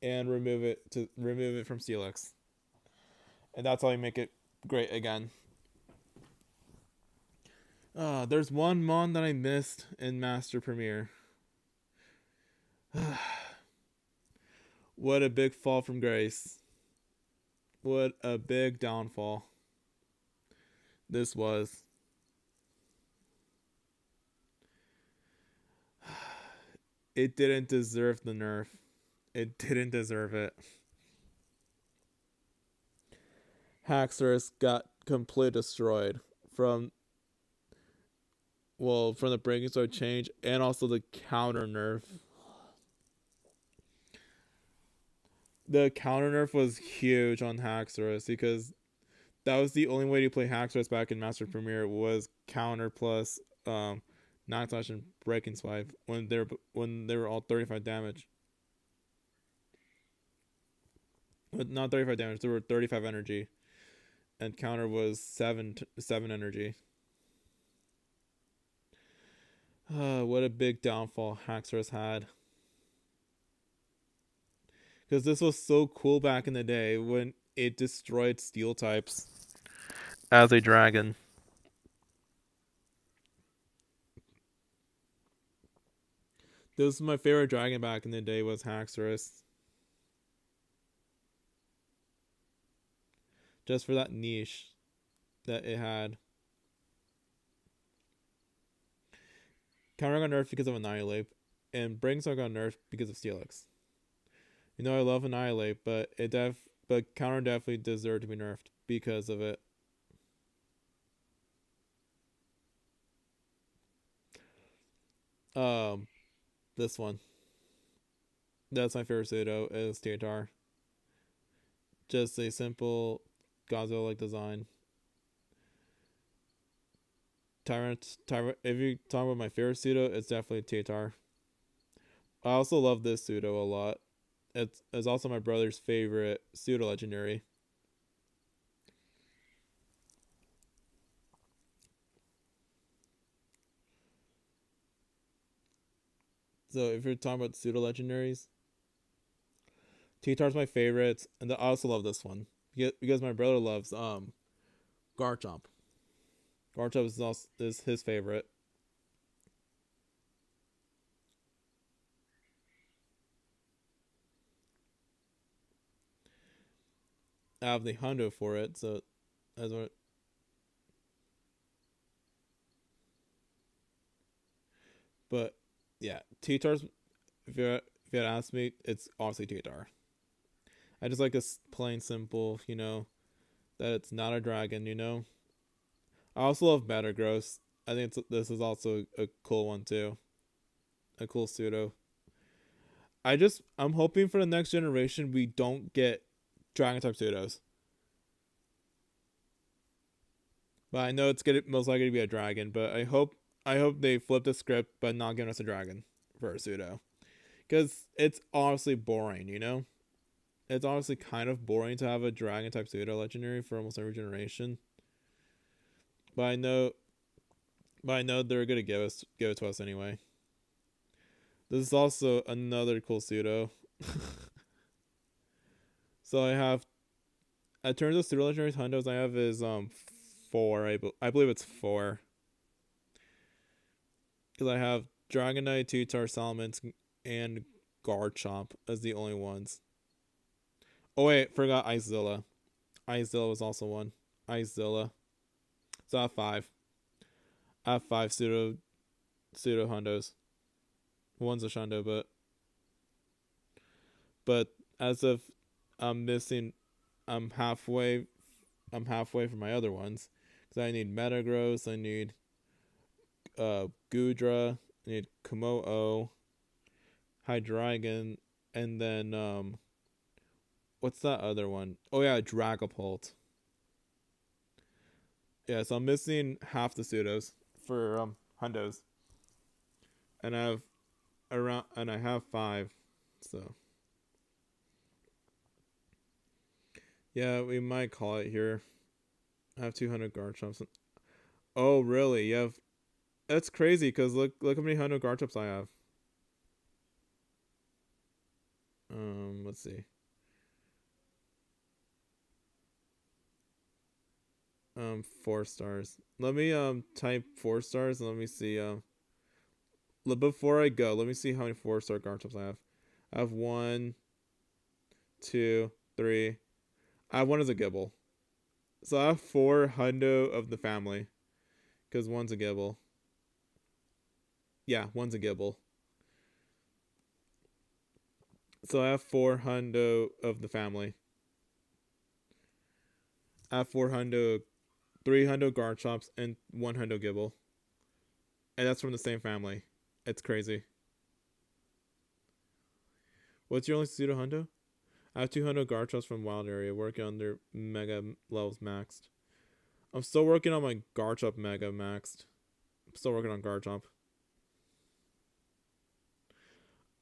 and remove it from Steelix. And that's how you make it great again. There's one Mon that I missed in Master Premiere. What a big fall from grace. What a big downfall this was. It didn't deserve the nerf. It didn't deserve it. Haxorus got completely destroyed from the Breaking Sword change and also the counter nerf. The counter nerf was huge on Haxorus because that was the only way to play Haxorus back in Master Premiere was counter plus Night Slash and Breaking Swipe when they were all 35 damage. But not 35 damage, they were 35 energy. And counter was 7 energy. What a big downfall Haxorus had. Because this was so cool back in the day when it destroyed steel types as a dragon. This was my favorite dragon back in the day was Haxorus. Just for that niche that it had. Counter got nerfed because of Annihilate, and Brainstorm got nerfed because of Steelix. I love Annihilate, but Counter definitely deserved to be nerfed because of it. This one. That's my favorite pseudo is Tietar. Just a simple Godzilla-like design. Tyrant. If you talk about my favorite pseudo, it's definitely Tietar. I also love this pseudo a lot. It's also my brother's favorite pseudo legendary. So if you're talking about pseudo legendaries, Tietar's my favorite, and I also love this one because my brother loves Garchomp. Garchomp is his favorite. I have the Hundo for it, so as what. But yeah, Tietar's. If you had asked me, it's obviously Tietar. I just like a plain simple, that it's not a dragon. I also love Metagross. I think this is also a cool one too. A cool pseudo. I'm hoping for the next generation we don't get dragon type pseudos. But I know it's gonna most likely to be a dragon. But I hope they flip the script, but not giving us a dragon for a pseudo, because it's honestly boring. It's honestly kind of boring to have a dragon type pseudo legendary for almost every generation. But I know, but I know they're gonna give it to us anyway. This is also another cool pseudo. So I have, in terms of pseudo legendary hundos, I have is four. I believe it's four, because I have Dragonite, Tutar, Salamence, and Garchomp as the only ones. Oh wait, forgot Icezilla. Icezilla was also one. Icezilla. So I have five. I have five pseudo hundos. One's a Shundo, but as of I'm missing, I'm halfway. I'm halfway from my other ones, because I need Metagross. I need Gudra. I need Komo-o, Hydreigon, and then what's that other one? Oh yeah, Dragapult. Yeah, so I'm missing half the pseudos for hundos, and I have five. So yeah, we might call it here. I have 200 Garchomps. Oh really? You have? That's crazy. Cause look how many 100 Garchomps I have. Let's see. 4 stars. Let me type 4 stars and let me see. Before I go, let me see how many 4-star Garchomps I have. I have one, two, three. I have one as a Gibble. So I have four hundo of the family, because one's a Gibble. Yeah, one's a Gibble. So I have four hundo of the family. I have four hundo, three hundo Garchomps, and one hundo Gibble. And that's from the same family. It's crazy. What's your only pseudo hundo? I have 200 Garchomps from Wild Area, working on their Mega levels maxed. I'm still working on my Garchomp Mega maxed. I'm still working on Garchomp.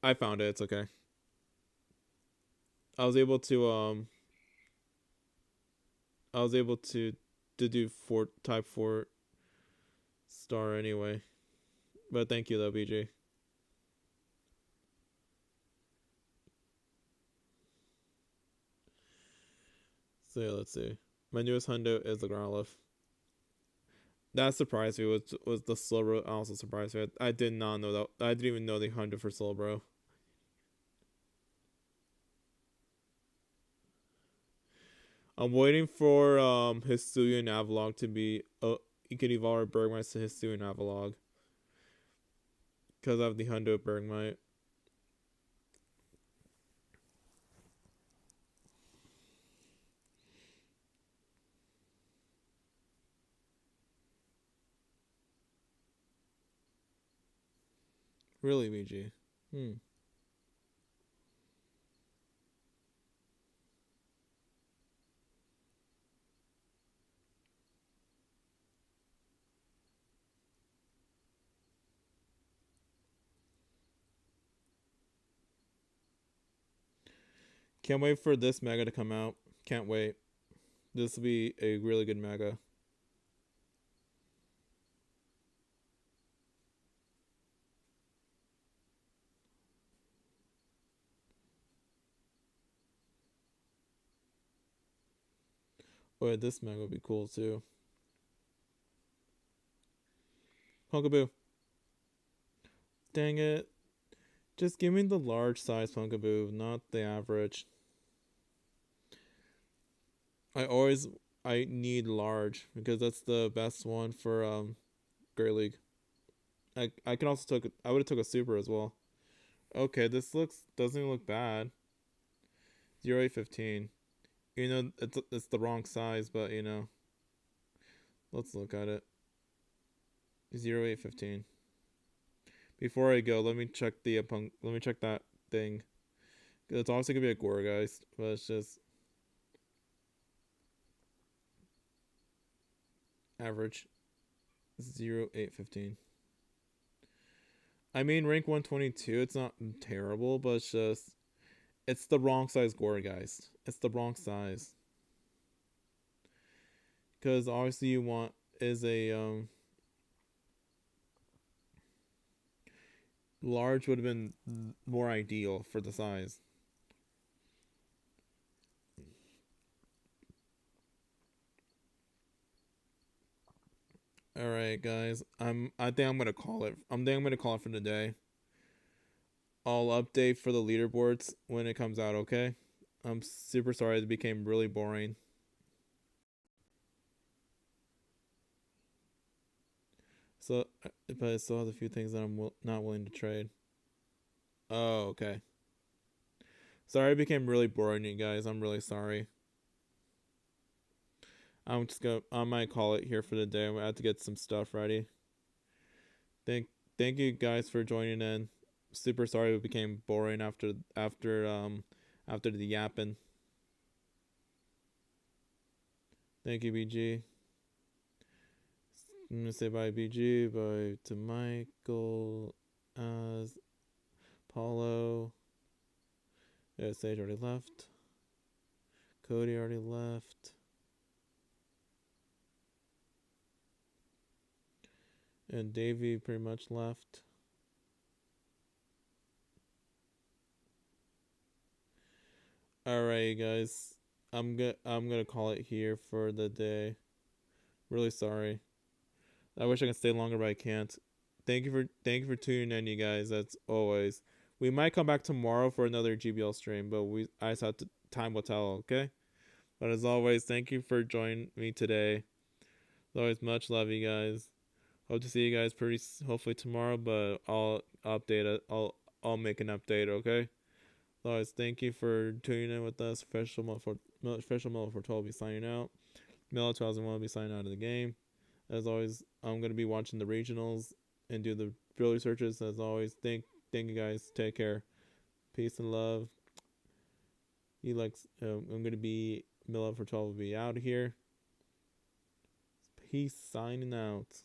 I found it. It's okay. I was able to do four type 4-star anyway. But thank you though, BG. So yeah, let's see. My newest hundo is the Growlithe. That surprised me. Was the Slowbro also surprised me? I did not know that. I didn't even know the hundo for Slowbro. I'm waiting for Hisuian Avalog to be. You can evolve Bergmite to Hisuian Avalog, because I have the hundo Bergmite. Really, BG. Can't wait for this mega to come out. Can't wait. This will be a really good mega. Oh, yeah, this mega will be cool too. Punkaboo. Dang it. Just give me the large size Punkaboo, not the average. I need large, because that's the best one for Great League. I can also I would have took a super as well. Okay, this doesn't even look bad. 0815. It's the wrong size, but let's look at it. 0815. Before I go, let me check let me check that thing. It's obviously gonna be a Gourgeist, but it's just Average 0.815. I mean, rank 122. It's not terrible, but it's the wrong size gore, guys. It's the wrong size. Because obviously you want is a large would have been more ideal for the size. All right, guys. I think I'm gonna call it. I think I'm gonna call it for today. I'll update for the leaderboards when it comes out. Okay. I'm super sorry it became really boring. So, but I still have a few things that I'm not willing to trade. Oh, okay. Sorry it became really boring, you guys. I'm really sorry. I might call it here for the day. I have to get some stuff ready. Thank thank you guys for joining in. Super sorry it became boring after the yapping. Thank you, BG. I'm gonna say bye, BG. Bye to Michael, as Paulo. Yeah, Sage already left. Cody already left. And Davey pretty much left. Alright, guys. I'm gonna call it here for the day. Really sorry. I wish I could stay longer, but I can't. Thank you for tuning in, you guys. As always, we might come back tomorrow for another GBL stream, but I just have to time will tell. Okay. But as always, thank you for joining me today. As always, much love, you guys. Hope to see you guys pretty hopefully tomorrow, but I'll update it. I'll make an update. Okay. As always, thank you for tuning in with us. Official Miller for 12 will be signing out. Miller 2001 will be signing out of the game. As always, I'm gonna be watching the regionals and do the builder searches. As always, thank you guys. Take care. Peace and love. I'm gonna be Miller for 12 will be out of here. Peace signing out.